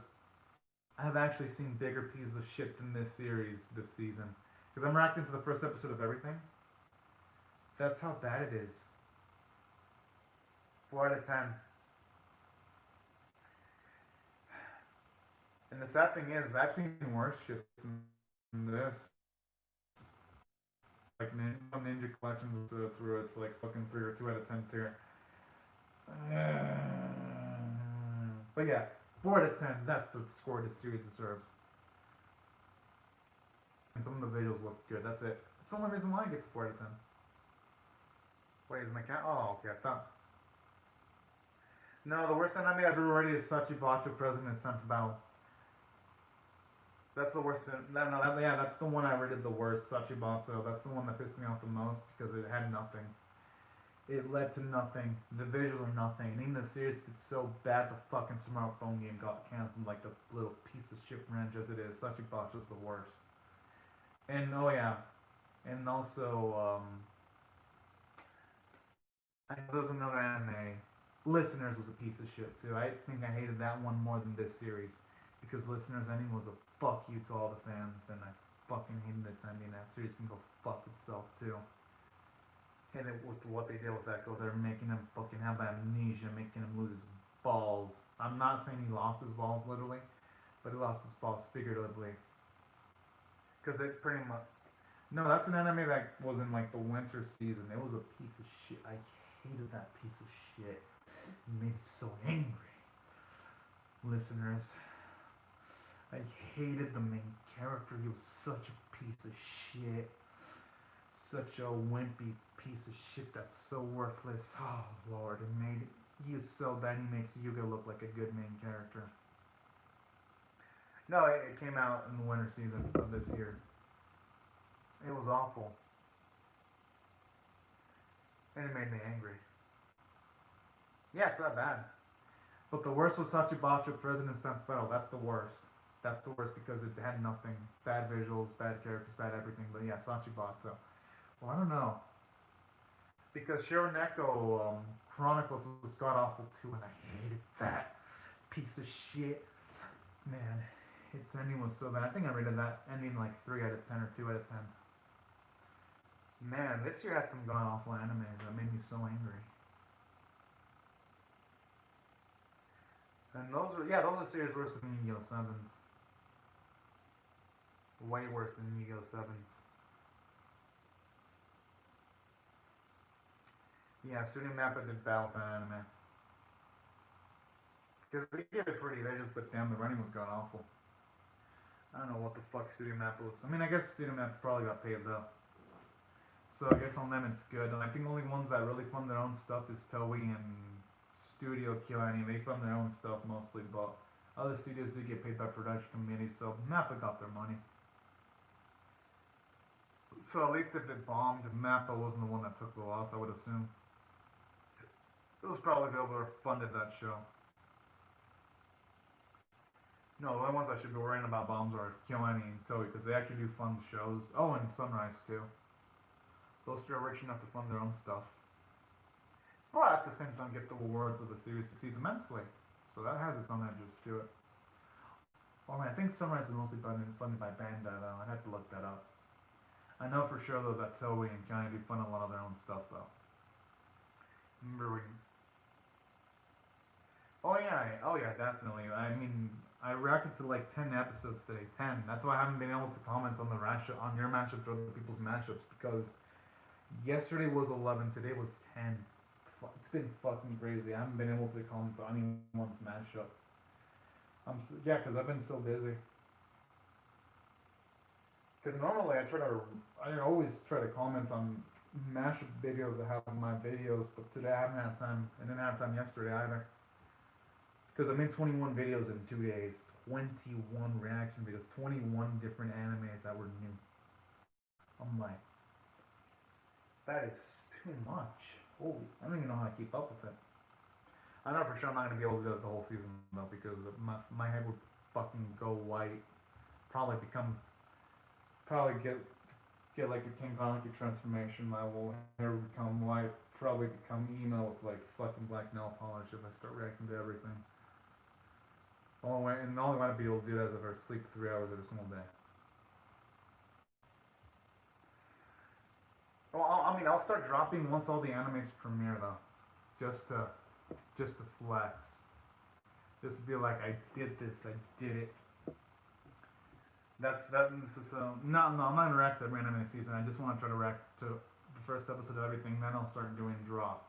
I have actually seen bigger pieces of shit than this series this season. Because I'm reacting to the first episode of everything. That's how bad it is. 4 out of 10. And the sad thing is, I've seen worse shit than this. Like Ninja Collections through it's like fucking 3 or 2 out of 10 tier. But yeah, 4 out of 10. That's the score the series deserves. And some of the videos look good. That's it. That's the only reason why I get to 4 out of 10. Wait, is my cat? Oh, okay. I thought. No, the worst anime I've ever read is Sachibacho President Sent Battle. That's the worst. Yeah, that's the one I rated the worst. Sachibato. That's the one that pissed me off the most because it had nothing. It led to nothing. The visuals are nothing. And even the series gets so bad, the fucking smartphone game got canceled like the little piece of shit ranch as it is. Sachibacho's the worst. And oh yeah, and also I know there was another anime. Listeners was a piece of shit too. I think I hated that one more than this series because Listeners ending was a fuck you to all the fans, and I fucking hated its ending. That series can go fuck itself too. And it with what they did with Echo, they're making him fucking have amnesia, making him lose his balls. I'm not saying he lost his balls literally, but he lost his balls figuratively. Because it pretty much. No, that's an anime that was in like the winter season. It was a piece of shit. I hated that piece of shit. It made me so angry. Listeners, I hated the main character. He was such a piece of shit. Such a wimpy piece of shit that's so worthless. Oh lord, it made he is so bad. He makes Yuga look like a good main character. No, it came out in the winter season of this year. It was awful, and it made me angry. Yeah, it's not bad. But the worst was Sachibacho President Stanfero. That's the worst. That's the worst because it had nothing. Bad visuals, bad characters, bad everything. But yeah, Sachibacho. Well, I don't know. Because Shironeko Chronicles was god awful too, and I hated that piece of shit. Man, its ending was so bad. I think I rated that ending like 3 out of 10 or 2 out of 10. Man, this year had some god awful animes that made me so angry. And those are series worse than Yu-Gi-Oh! Sevens. Way worse than Yu-Gi-Oh! Sevens. Yeah, Studio Mappa did battle for anime. Because they did it pretty, they just, but damn, the running was god awful. I don't know what the fuck Studio Mappa was. I mean, I guess Studio Mappa probably got paid though. So I guess on them it's good. And I think the only ones that really fund their own stuff is Toei and Studio KyoAni. They fund their own stuff mostly, but other studios do get paid by production companies, so Mappa got their money. So at least if it bombed, Mappa wasn't the one that took the loss, I would assume. It was probably whoever funded that show. No, the only ones I should be worrying about bombs are KyoAni and Toei, because they actually do fund shows. Oh, and Sunrise too. Those two are rich enough to fund their own stuff. But at the same time, get the rewards of the series succeeds immensely. So that has its own edges to it. Oh man, I think Sunrise is mostly funded by Bandai though. I'd have to look that up. I know for sure though that Toei and Kyoani do fund a lot of their own stuff though. Remember when? Oh yeah, definitely. I mean, I reacted to like 10 episodes today. 10. That's why I haven't been able to comment on on your matchups or other people's matchups because yesterday was 11. Today was 10. It's been fucking crazy. I haven't been able to comment on anyone's matchup. Yeah, because I've been so busy. Because normally I always try to comment on mashup videos that have my videos, but today I haven't had time. I didn't have time yesterday either. Because I made 21 videos in 2 days. 21 reaction videos. 21 different animes that were new. I'm like, that is too much. Holy, I don't even know how to keep up with it. I know for sure I'm not gonna be able to do it the whole season though because my head would fucking go white. Probably become, probably get like a King Kaneki transformation level. Hair would become white. Probably become emo with like fucking black nail polish if I start reacting to everything. The only way I'd be able to do that is if I sleep 3 hours every single day. Well, I mean, I'll start dropping once all the animes premiere though, just to flex, just to be like, I did this, I did it. This is no, I'm not gonna react to every anime season. I just want to try to react to the first episode of everything. Then I'll start doing drops.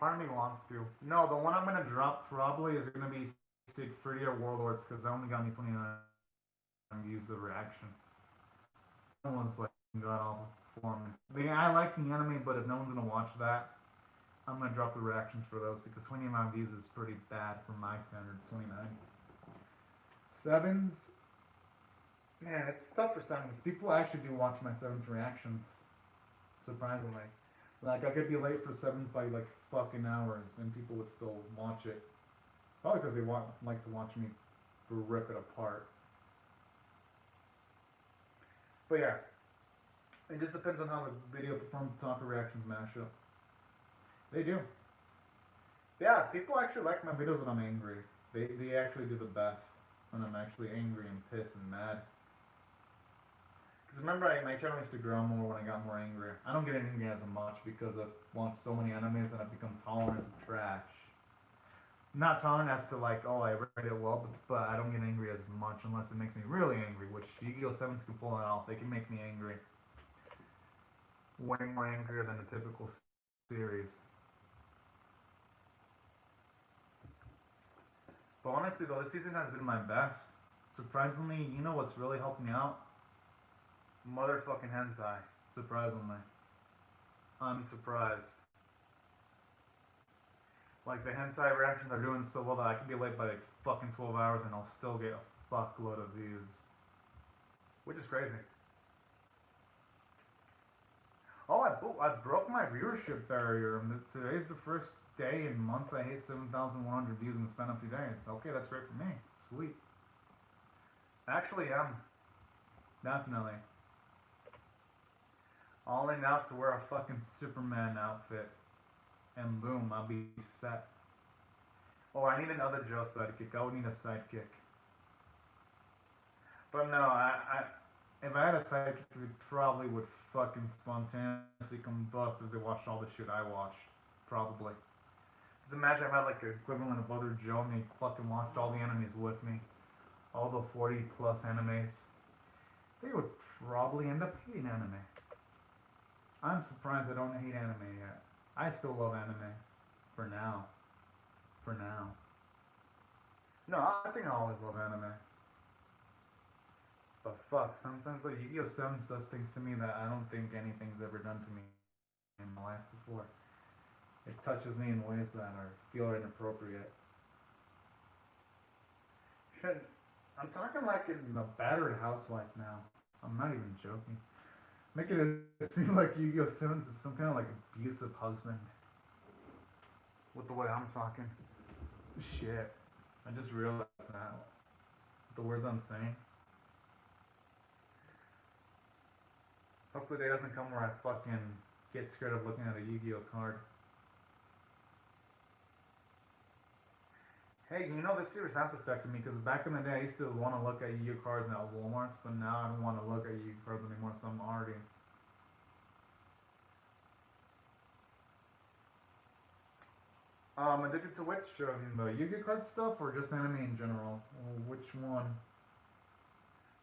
Part of me wants to. No, the one I'm gonna drop probably is gonna be Sig Fruity or Warlords because that only got me 29 views of reaction. That one's like god awful performance. I like the anime, but if no one's gonna watch that, I'm gonna drop the reactions for those because 29 views is pretty bad for my standards. 29. Sevens, man, it's tough for sevens. People actually do watch my sevens reactions, surprisingly. Like I could be late for sevens by like fucking hours, and people would still watch it. Probably because they like to watch me rip it apart. But yeah, it just depends on how the video performance talker reactions mash up. They do. Yeah, people actually like my videos when I'm angry. They actually do the best when I'm actually angry and pissed and mad. Because remember, my channel used to grow more when I got more angry. I don't get angry as much because I've watched so many animes and I've become tolerant of trash. Not tolerant as to like, oh, I read it well, but I don't get angry as much unless it makes me really angry, which Yu-Gi-Oh! 7s can pull it off. They can make me angry. Way more angrier than a typical series. But honestly though, this season has been my best. Surprisingly, you know what's really helped me out? Motherfucking hentai. Surprisingly. I'm surprised. Like the hentai reactions are doing so well that I can be late by like fucking 12 hours and I'll still get a fuckload of views. Which is crazy. Oh, I broke my viewership barrier. Today's the first day in months I hit 7,100 views in the span of 2 days. Okay, that's great for me. Sweet. Actually, definitely. All I now is to wear a fucking Superman outfit, and boom, I'll be set. Oh, I need another Joe sidekick. I would need a sidekick. But no, if I had a sidekick, it probably would fucking spontaneously combust if they watched all the shit I watched. Probably. Just imagine if I had like an equivalent of other Joe and they fucking watched all the enemies with me. All the 40 plus animes. They would probably end up hating anime. I'm surprised I don't hate anime yet. I still love anime. For now. For now. No, I think I always love anime. But fuck, sometimes like Yu-Gi-Oh! 7 does things to me that I don't think anything's ever done to me in my life before. It touches me in ways that are feel inappropriate. Shit, I'm talking like in a battered housewife now. I'm not even joking. Make it seem like Yu-Gi-Oh! 7 is some kind of like abusive husband. With the way I'm talking. Shit. I just realized that. The words I'm saying. Hopefully the day doesn't come where I fucking get scared of looking at a Yu-Gi-Oh card. Hey, you know this series has affected me because back in the day I used to want to look at Yu-Gi-Oh cards at Walmart's, but now I don't want to look at Yu-Gi-Oh cards anymore, so I'm already. Addicted to which? The Yu-Gi-Oh card stuff or just anime in general? Which one?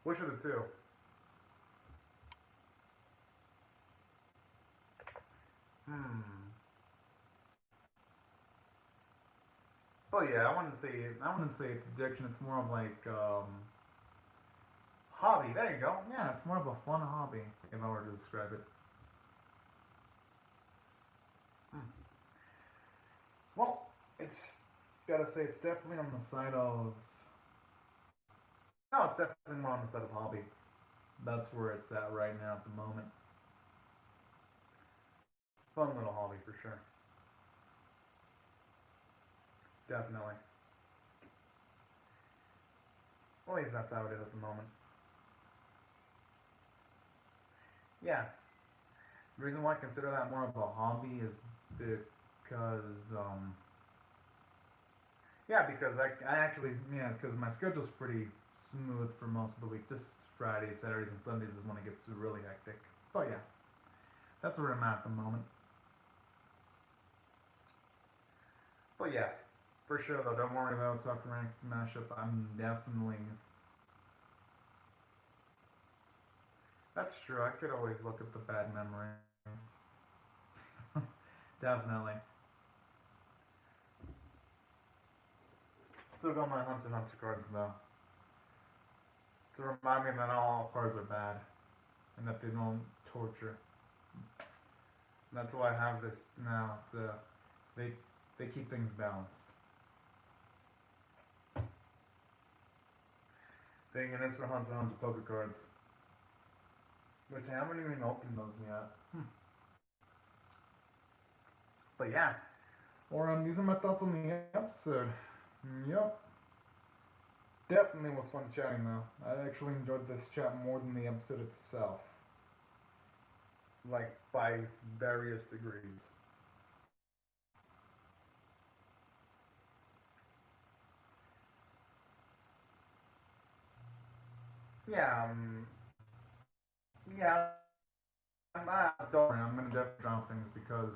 Which of the two? Hmm. Oh yeah, I wouldn't say it's addiction. It's more of like hobby. There you go. Yeah, it's more of a fun hobby if I were to describe it. Hmm. Well, it's gotta say it's definitely on the side of no, it's definitely more on the side of hobby. That's where it's at right now at the moment. Fun little hobby for sure. Definitely. Well, at least that's how it is at the moment. Yeah. The reason why I consider that more of a hobby is because yeah, because I actually yeah, because my schedule's pretty smooth for most of the week. Just Fridays, Saturdays, and Sundays is when it gets really hectic. But yeah, that's where I'm at the moment. But yeah, For sure though, don't worry about talk rank smash up. I'm definitely. That's true. I could always look at the bad memories. Definitely. Still got my Hunter x Hunter cards though. To remind me that all cards are bad and that they don't torture. That's why I have this now. They they keep things balanced. Thing and it's for Hunter x Hunter poker cards. Which I haven't even opened those yet. But yeah. Or these are my thoughts on the episode. Yep. Definitely was fun chatting though. I actually enjoyed this chat more than the episode itself. Like by various degrees. Yeah, yeah, don't worry, I'm gonna definitely drop things because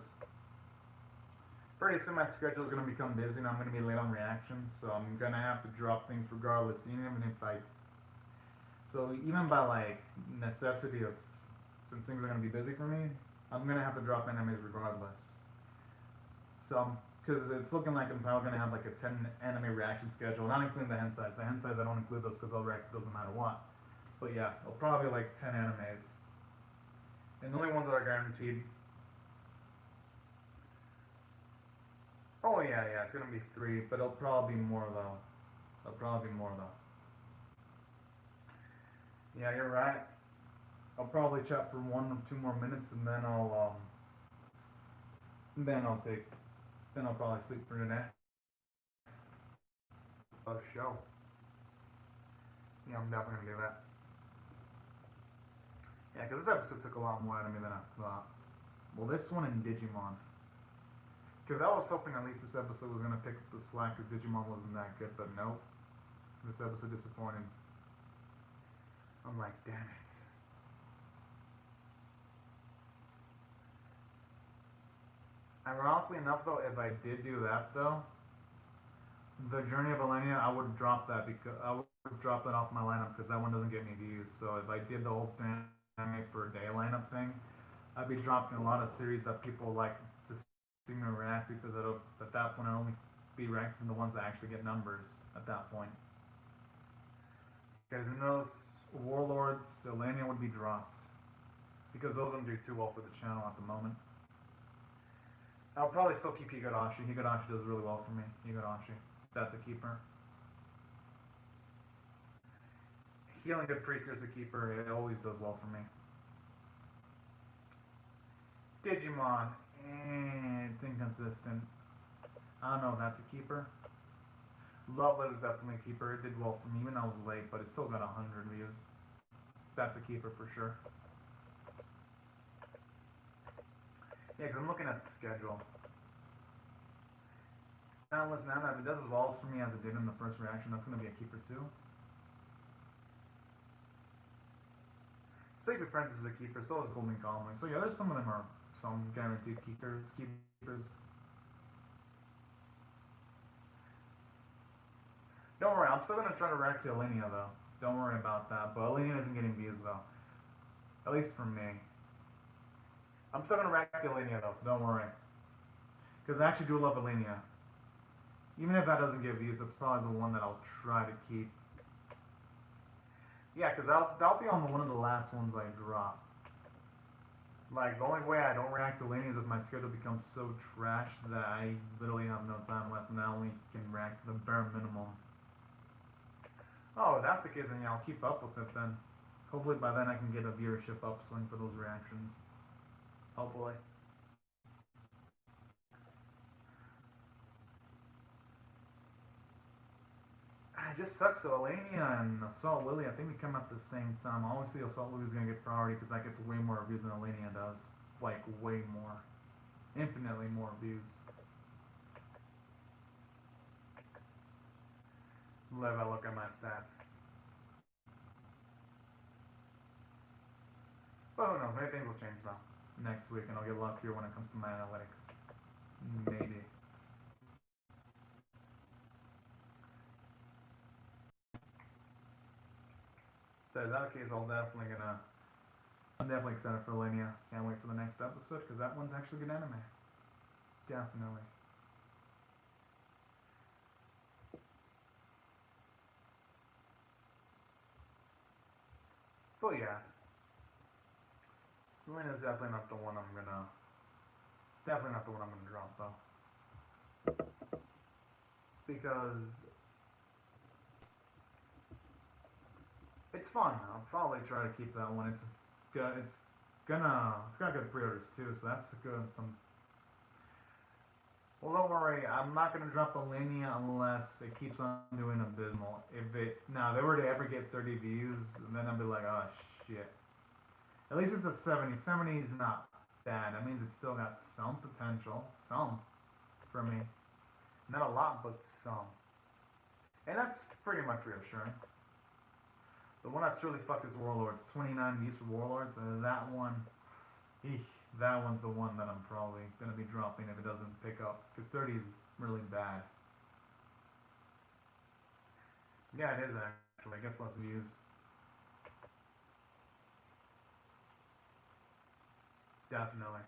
pretty soon my schedule is gonna become busy and I'm gonna be late on reactions, so I'm gonna have to drop things regardless, even if I. So even by like necessity of, since things are gonna be busy for me, I'm gonna have to drop animes regardless. So, because it's looking like I'm probably gonna have like a 10 anime reaction schedule, not including the hensais. The hensais I don't include those because I'll react doesn't matter what. But yeah, it'll probably be like 10 animes. And the only ones that are guaranteed. Oh yeah, it's gonna be 3, but it'll probably be more though. It'll probably be more though. Yeah, you're right. I'll probably chat for 1 or 2 more minutes and then I'll take, then I'll probably sleep for today. About a show. Yeah, I'm definitely gonna do that. Yeah, because this episode took a lot more out of me than I thought. Well, this one in Digimon. Because I was hoping at least this episode was going to pick up the slack because Digimon wasn't that good, but nope. This episode disappointed. I'm like, damn it. Ironically enough, though, if I did do that, though, the Journey of Elenia, I would drop that because I would drop that off my lineup because that one doesn't get me views. So if I did the whole anime for a day lineup thing, I'd be dropping a lot of series that people like to see me react because at that point I'd only be reacting the ones that actually get numbers at that point. Because who knows, Warlords, Elenia would be dropped because those don't do too well for the channel at the moment. I'll probably still keep Higurashi. Higurashi does really well for me. Higurashi. That's a keeper. Healing Good Preacher is a keeper. It always does well for me. Digimon. It's inconsistent. I don't know if that's a keeper. Lovelet is definitely a keeper. It did well for me even though I was late, but it still got 100 views. That's a keeper for sure. Yeah, because I'm looking at the schedule. Now listen, now if it does as well for me as it did in the first reaction, that's going to be a keeper too. Sleepy Princess is a keeper, so is Golden Calming. So yeah, there's some of them are some guaranteed keepers. Don't worry, I'm still going to try to react to Elenia though. Don't worry about that. But Elenia isn't getting views though. At least from me. I'm still going to react to Elenia though, so don't worry. Because I actually do love Elenia. Even if that doesn't get views, that's probably the one that I'll try to keep. Yeah, because that'll be on one of the last ones I drop. Like, the only way I don't react to Elenia is if my schedule becomes so trash that I literally have no time left and I only can react to the bare minimum. Oh, if that's the case, then yeah, I'll keep up with it then. Hopefully by then I can get a viewership upswing for those reactions. Hopefully. It just sucks though. Elenia and Assault Lily, I think they come at the same time. Obviously, Assault Lily's gonna get priority because that gets way more views than Elenia does. Like, way more. Infinitely more views. Let me look at my stats. But who knows, maybe things will change now. Next week, and I'll get luckier when it comes to my analytics. Maybe. So in that case, I'm definitely excited for Linnea. Can't wait for the next episode because that one's actually good anime. Definitely. But yeah, Linea's definitely not the one I'm gonna. Definitely not the one I'm gonna drop though, because it's fun. I'll probably try to keep that one. It's good. It's got good pre-orders too, so that's good. Well, don't worry. I'm not gonna drop the Linnea unless it keeps on doing abysmal. If it now they were to ever get 30 views, then I'd be like, oh shit. At least it's a 70. 70 is not bad. That means it's still got some potential. Some for me. Not a lot, but some. And that's pretty much reassuring. The one that's really fucked is Warlords. 29 views for Warlords. That one, eesh, that one's the one that I'm probably gonna be dropping if it doesn't pick up. Because 30 is really bad. Yeah, it is actually. It gets less views. Definitely.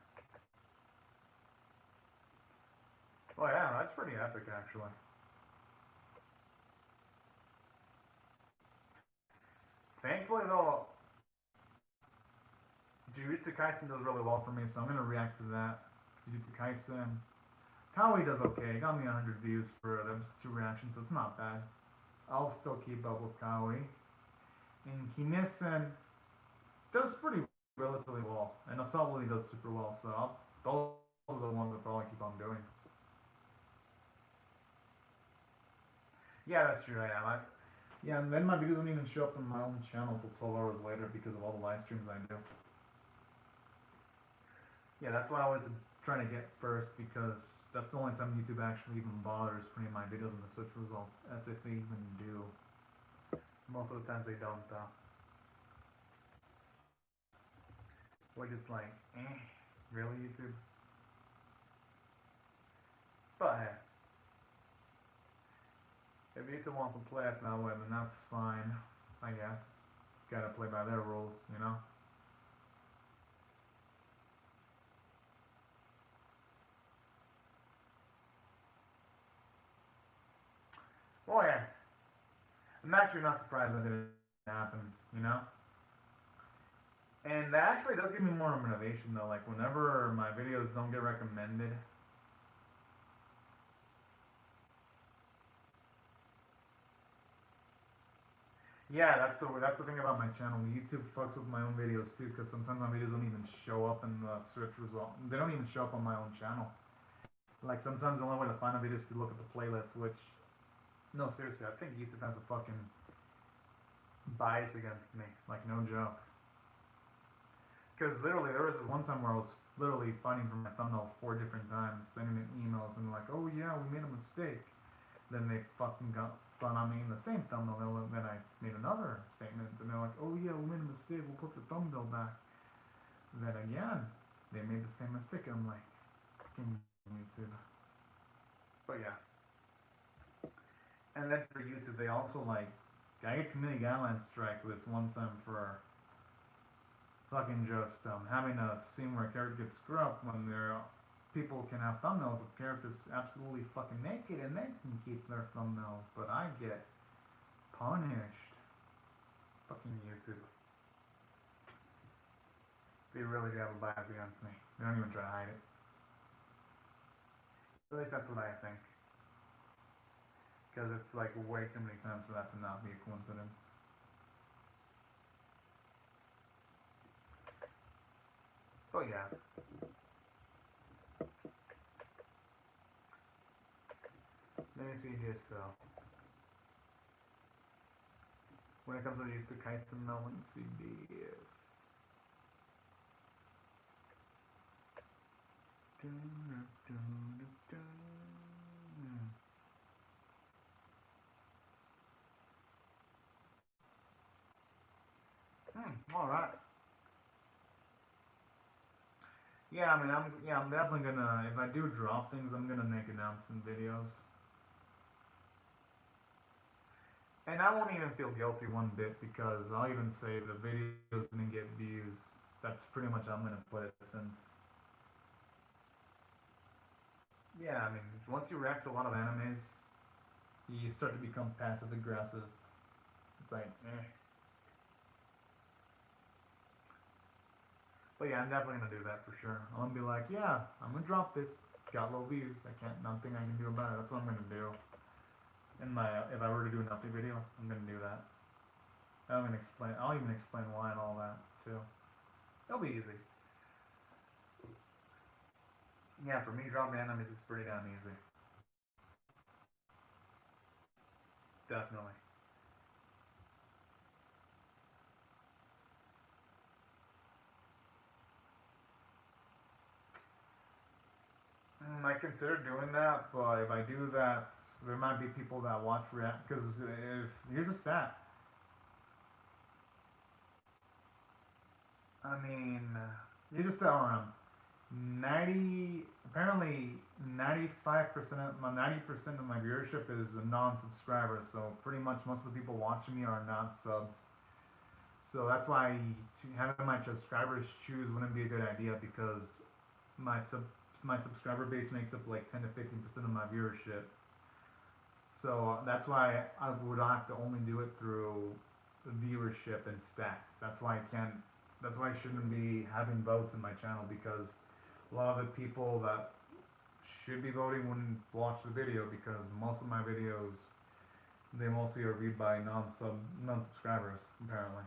Oh yeah, that's pretty epic actually. Thankfully though, Jujutsu Kaisen does really well for me, so I'm gonna react to that. Jujutsu Kaisen. Kawi does okay. It got me 100 views for it. That was 2 reactions, so it's not bad. I'll still keep up with Kawi. And Kinesen does pretty relatively well. And Asabuli does super well, so those are the ones that probably keep on doing. Yeah, that's true, I am. Yeah, and then my videos don't even show up on my own channel until 12 hours later because of all the live streams I do. Yeah, that's why I was trying to get first because that's the only time YouTube actually even bothers putting my videos in the search results, as if they even do. Most of the times they don't, though. Which is like, really, YouTube? But hey, if YouTube wants to play it that way, then that's fine, I guess. Gotta play by their rules, you know? Well, yeah, I'm actually not surprised that it didn't happen, you know? And that actually does give me more motivation, though. Like, whenever my videos don't get recommended, yeah, that's the thing about my channel. YouTube fucks with my own videos too, because sometimes my videos don't even show up in the search result. They don't even show up on my own channel. Like sometimes the only way to find a video is to look at the playlist. Which, no, seriously, I think YouTube has a fucking bias against me. Like no joke. Because literally, there was this one time where I was literally fighting for my thumbnail 4 different times, sending in emails and like, oh yeah, we made a mistake. Then they fucking got fun on me in the same thumbnail. And then I made another statement, and they're like, "Oh yeah, we made a mistake. We'll put the thumbnail back." Then again, they made the same mistake. I'm like, fucking YouTube. But yeah. And then for YouTube, they also like, I get community guidelines strike this one time for fucking just having a scene where a character gets screwed up when they're people can have thumbnails of characters absolutely fucking naked and they can keep their thumbnails, but I get punished. Fucking YouTube. They really do have a bias against me. They don't even try to hide it. At least that's what I think. Because it's like way too many times for that to not be a coincidence. Oh yeah. Let me see this though. When it comes to YouTube Kaisen, no, let me see this. All right. Yeah, I mean, I'm definitely gonna. If I do drop things, I'm gonna make announcement videos. And I won't even feel guilty one bit because I'll even say the videos didn't get views. That's pretty much how I'm gonna put it since yeah, I mean once you react to a lot of animes, you start to become passive aggressive. It's like eh. But yeah, I'm definitely gonna do that for sure. I'm gonna be like, yeah, I'm gonna drop this. Got low views. I can't nothing I can do about it. That's what I'm gonna do. In my if I were to do an update video, I'm gonna do that. I'll even explain why and all that too. It'll be easy. Yeah, for me, dropping animes is pretty damn easy. Definitely. I consider doing that, but if I do that, there might be people that watch react. Because if here's a stat. I mean, here's a stat around 90. Apparently, 95% of my 90% of my viewership is non-subscribers. So pretty much most of the people watching me are not subs. So that's why having my subscribers choose wouldn't be a good idea because my sub my subscriber base makes up like 10 to 15% of my viewership. So that's why I would have to only do it through viewership and stats. That's why I can't. That's why I shouldn't be having votes in my channel because a lot of the people that should be voting wouldn't watch the video because most of my videos they mostly are viewed by non-subscribers apparently,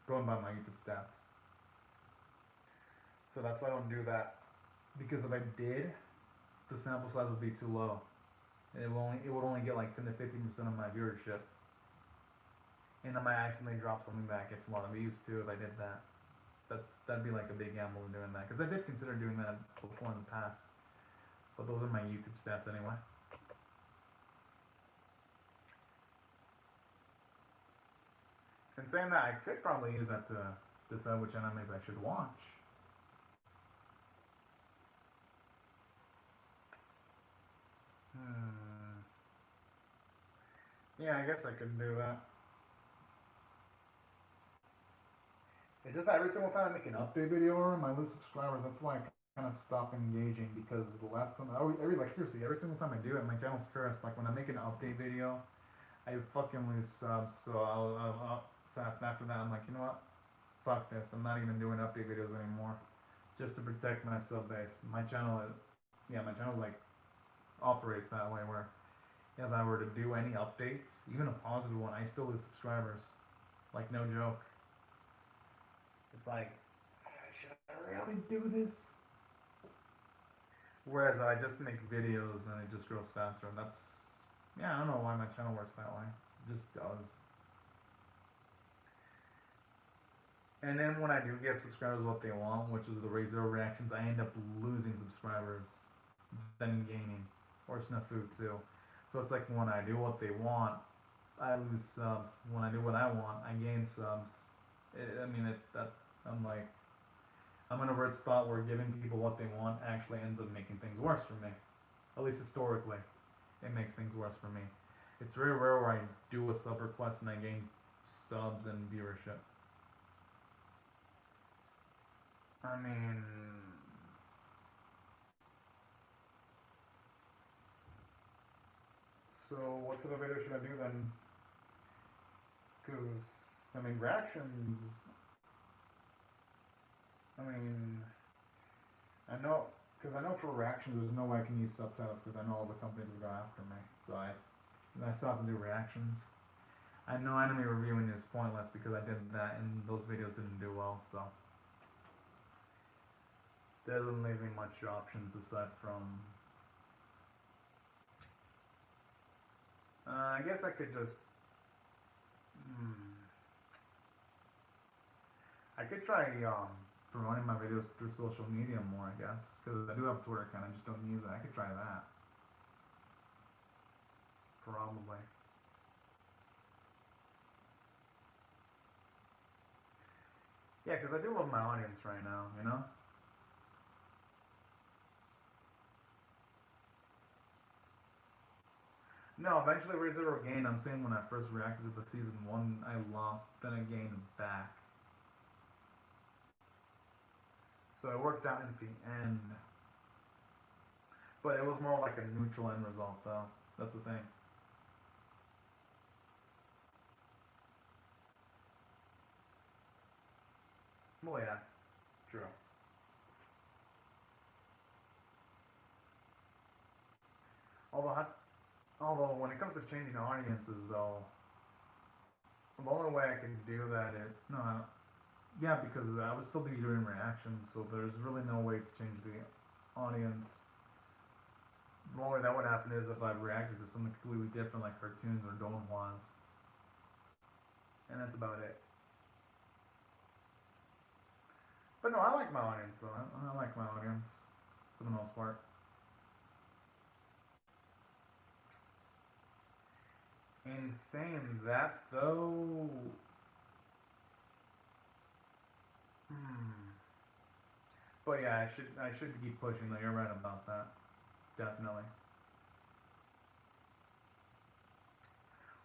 going by my YouTube stats. So that's why I don't do that because if I did, the sample size would be too low. It would only get like 10 to 15% of my viewership, and I might accidentally drop something that gets a lot of views too if I did that. That'd be like a big gamble in doing that because I did consider doing that before in the past, but those are my YouTube stats anyway. And saying that, I could probably use that to decide which animes I should watch. Hmm. Yeah, I guess I could do that. It's just that every single time I make an update video or I lose subscribers. That's why I kind of stop engaging because the last time like seriously every single time I do it, my channel's cursed. Like when I make an update video, I fucking lose subs. So after that, I'm like, you know what? Fuck this. I'm not even doing update videos anymore, just to protect my sub base. My channel like operates that way where if I were to do any updates, even a positive one, I still lose subscribers. Like no joke. It's like, should I really do this? Whereas I just make videos and it just grows faster. And that's yeah, I don't know why my channel works that way. It just does. And then when I do give subscribers what they want, which is the Razor reactions, I end up losing subscribers than gaining, or Snafu too. So it's like when I do what they want, I lose subs. When I do what I want, I gain subs. That I'm like I'm in a weird spot where giving people what they want actually ends up making things worse for me. At least historically, it makes things worse for me. It's very rare where I do a sub request and I gain subs and viewership. I mean, so what sort of video should I do then? Because reactions. I mean, because I know for reactions, there's no way I can use subtitles because I know all the companies will go after me. So I stop and do reactions. I know anime reviewing is pointless because I did that and those videos didn't do well. So that doesn't leave me much options aside from. I guess I could just. Hmm, I could try promoting my videos through social media more. I guess because I do have Twitter account. I just don't use it. I could try that. Probably. Yeah, because I do love my audience right now. You know. No, eventually Raise Zero gained. I'm saying when I first reacted to the season 1, I lost, then I gained back. So it worked out in the end. But it was more like a neutral end result, though. That's the thing. Well, yeah, true. Although, although when it comes to changing audiences, though, the only way I can do that is yeah, because I would still be doing reactions, so there's really no way to change the audience. The only way that would happen is if I reacted to something completely different, like cartoons or donghwas, and that's about it. But no, I like my audience though. I like my audience for the most part. In saying that though, hmm. But yeah, I should keep pushing though. You're right about that. Definitely.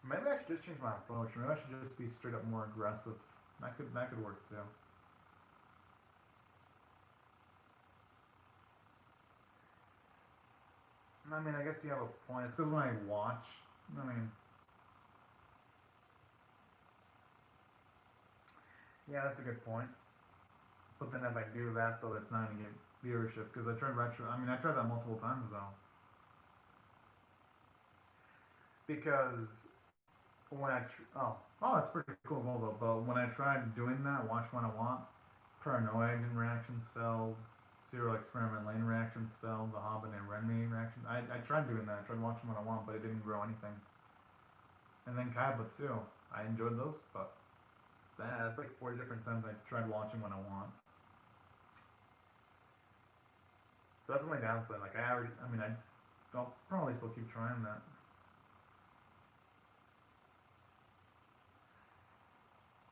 Maybe I should just change my approach. Maybe I should just be straight up more aggressive. That could work too. I mean, I guess you have a point. It's because when I watch, I mean, yeah, that's a good point. But then if I do that though, it's not gonna get viewership because I tried retro. I mean, I tried that multiple times though. Because when oh, that's pretty cool though. But when I tried doing that, watch when I want, Paranoia Agent reactions failed. Serial Experiment Lane reactions failed. The Hobbit and Renme reactions. I tried doing that. I tried watching what I want, but it didn't grow anything. And then Kaiba too. I enjoyed those, but that's like 4 different times I tried watching what I want. So that's my downside. Like I mean, I'll probably still keep trying that.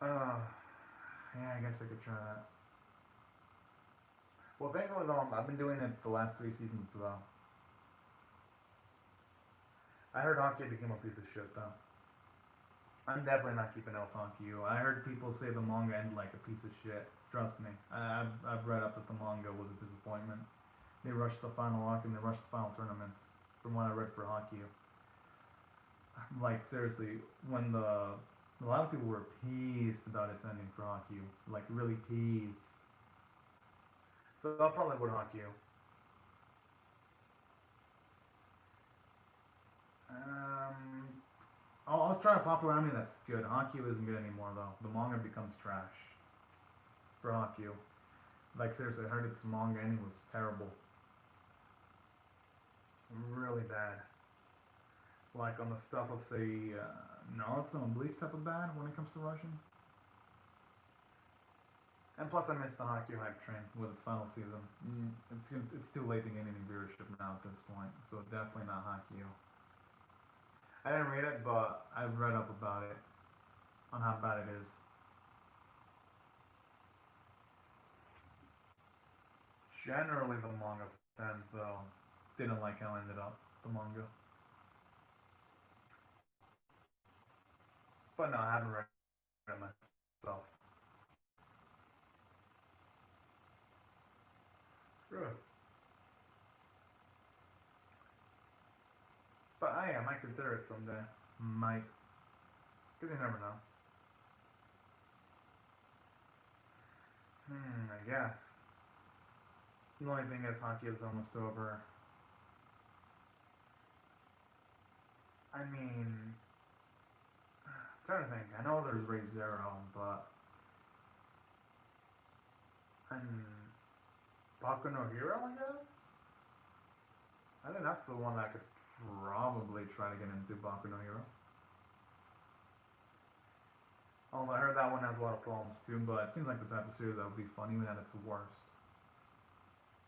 Uh, yeah, I guess I could try that. Well, thankfully though, I've been doing it the last 3 seasons though. I heard Hockey became a piece of shit though. I'm definitely not keeping up with Haikyuu. I heard people say the manga ended like a piece of shit. Trust me, I've read up that the manga was a disappointment. They rushed the final arc and they rushed the final tournaments. From what I read for Haikyuu, like seriously, when a lot of people were pissed about its ending for Haikyuu, like really pissed. So I'll probably go to Haikyuu. Um, I'll try a popular anime that's good. Haikyuu isn't good anymore though. The manga becomes trash for Haikyuu. Like seriously, I heard its manga ending was terrible, really bad. Like on the stuff of say Naruto and Bleach type of bad when it comes to Russian. And plus, I missed the Haikyuu hype train with its final season. It's too late to get any viewership now at this point, so definitely not Haikyuu. I didn't read it, but I've read up about it on how bad it is. Generally, the manga fans though didn't like how it ended up the manga, but no, I haven't read it myself. Good. But I might consider it someday. Might, because you never know. I guess. The only thing is hockey is almost over. I mean, I'm trying to think. I know there's Ray Zero, but I mean, Baku no Hero, I guess. I think that's the one that I could probably try to get into Baku no Hero. Although I heard that one has a lot of problems too, but it seems like the type of series that would be fun even at its worst.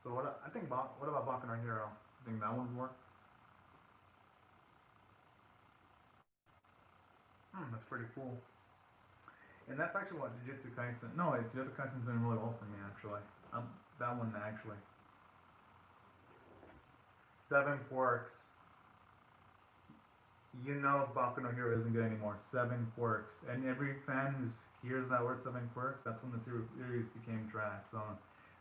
So I think what about Baku no Hero? I think that one would work. That's pretty cool. And that's actually what Jujutsu Kaisen. No, Jujutsu Kaisen's doing really well for me actually. That one actually. Seven Forks. You know Boku no Hero isn't good anymore. 7 quirks. And every fan who hears that word 7 quirks, that's when the series became trash. So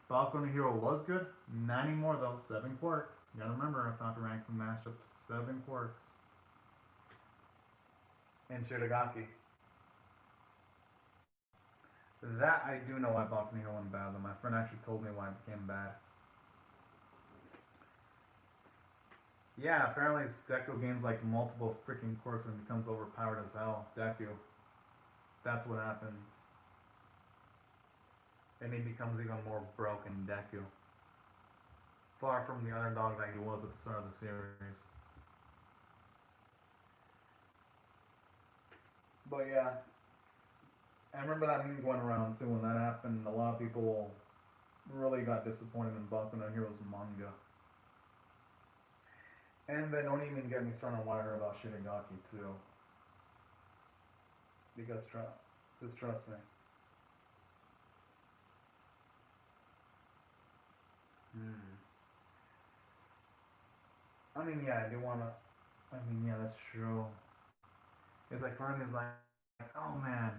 Boku no Hero was good. Not anymore though. 7 quirks. You gotta remember, I thought to rank the mashup 7 quirks. And Shiragaki. That I do know why Boku no Hero went bad though. My friend actually told me why it became bad. Yeah, apparently Deku gains like multiple freaking quirks and becomes overpowered as hell. Deku. That's what happens. And he becomes even more broken Deku. Far from the underdog that he was at the start of the series. But yeah, I remember that meme going around too when that happened. A lot of people really got disappointed in Boku no Heroes manga. And they don't even get me started on what I heard about Shiragaki too. Because just trust me. Hmm. I mean, yeah, I do wanna. I mean, yeah, that's true. It's like part of me is like, oh man.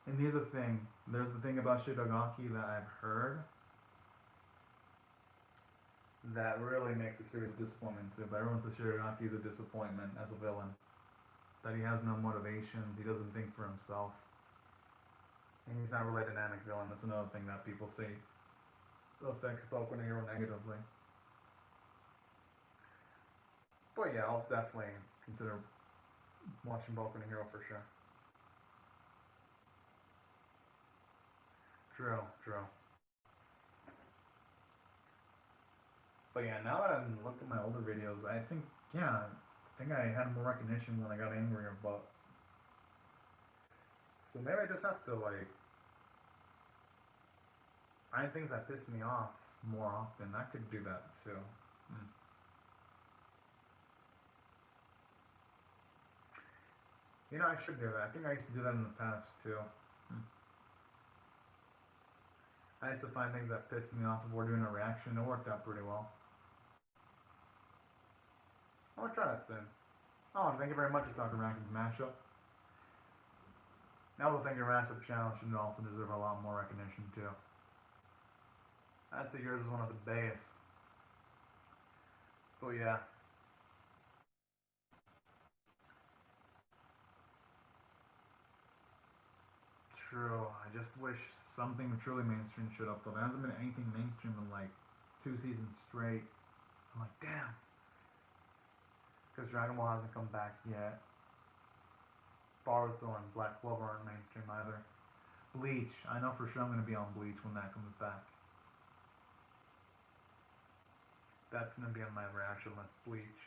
And here's the thing. There's the thing about Shiragaki that I've heard that really makes the series a disappointment too. But everyone says Shiragaki is a disappointment as a villain. That he has no motivation. He doesn't think for himself. And he's not really a dynamic villain. That's another thing that people say affects Boku no Hero negatively. But yeah, I'll definitely consider watching Boku no Hero for sure. True, true. But yeah, now that I'm looking at my older videos, I think yeah, I think I had more recognition when I got angrier. But so maybe I just have to like find things that piss me off more often. I could do that too. Hmm. You know, I should do that. I think I used to do that in the past too. Hmm. I used to find things that pissed me off before doing a reaction. It worked out pretty well. I'm gonna try that soon. Oh, and thank you very much for talking rankings mashup. I also think your mashup channel should also deserve a lot more recognition too. I'd say yours is one of the best. But yeah, true. I just wish something truly mainstream showed up though. There hasn't been anything mainstream in like 2 seasons straight. I'm like, damn. Because Dragon Ball hasn't come back yet. Boruto and Black Clover aren't mainstream either. Bleach. I know for sure I'm gonna be on Bleach when that comes back. That's gonna be on my reaction list. Bleach.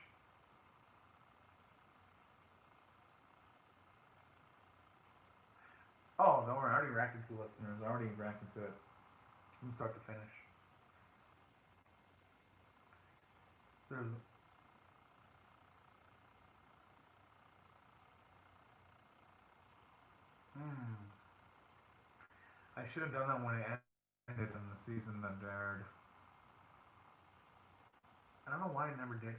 Oh, don't worry. I already reacted to listeners. I already reacted to it from start to finish. There's. Hmm. I should have done that when it ended in the season that aired. I don't know why I never did.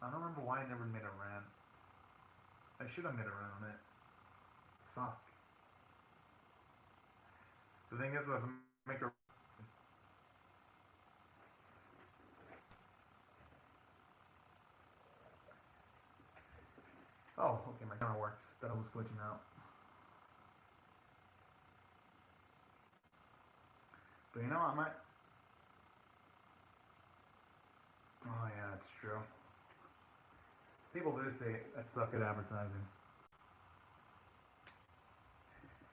I don't remember why I never made a rant. I should have made a rant on it. Fuck. The thing is, if I make a. Oh, okay, my camera works. That was glitching out. But you know, I might. Oh yeah, that's true. People do say I suck at advertising.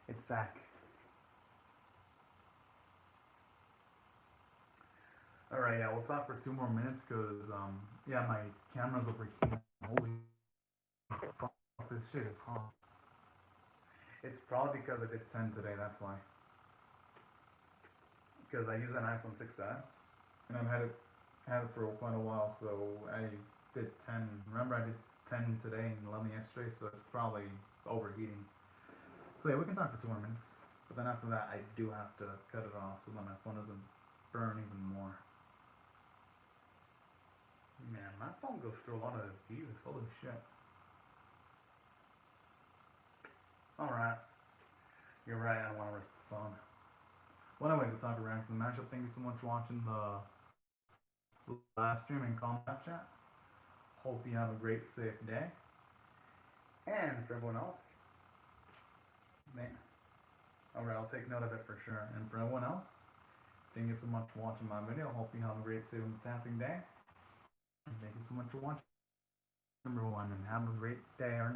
It's back. All right, yeah, we'll talk for 2 more minutes because yeah, my camera's overheating. Holy fuck, this shit is hot. It's probably because I did 10 today. That's why. Because I use an iPhone 6s, and I've had it for quite a while. So I did 10. Remember, I did 10 today and 11 yesterday. So it's probably overheating. So yeah, we can talk for 2 more minutes. But then after that, I do have to cut it off so that my phone doesn't burn even more. Man, my my phone goes through a lot of views. Holy shit. Alright. You're right, I don't want to risk the phone. Well, anyways, we'll talk around the matchup. Thank you so much for watching the live stream and comment chat. Hope you have a great, safe day. And for everyone else, man. Alright, I'll take note of it for sure. And for everyone else, thank you so much for watching my video. Hope you have a great, safe, and fantastic day. And thank you so much for watching, everyone, and have a great day or night.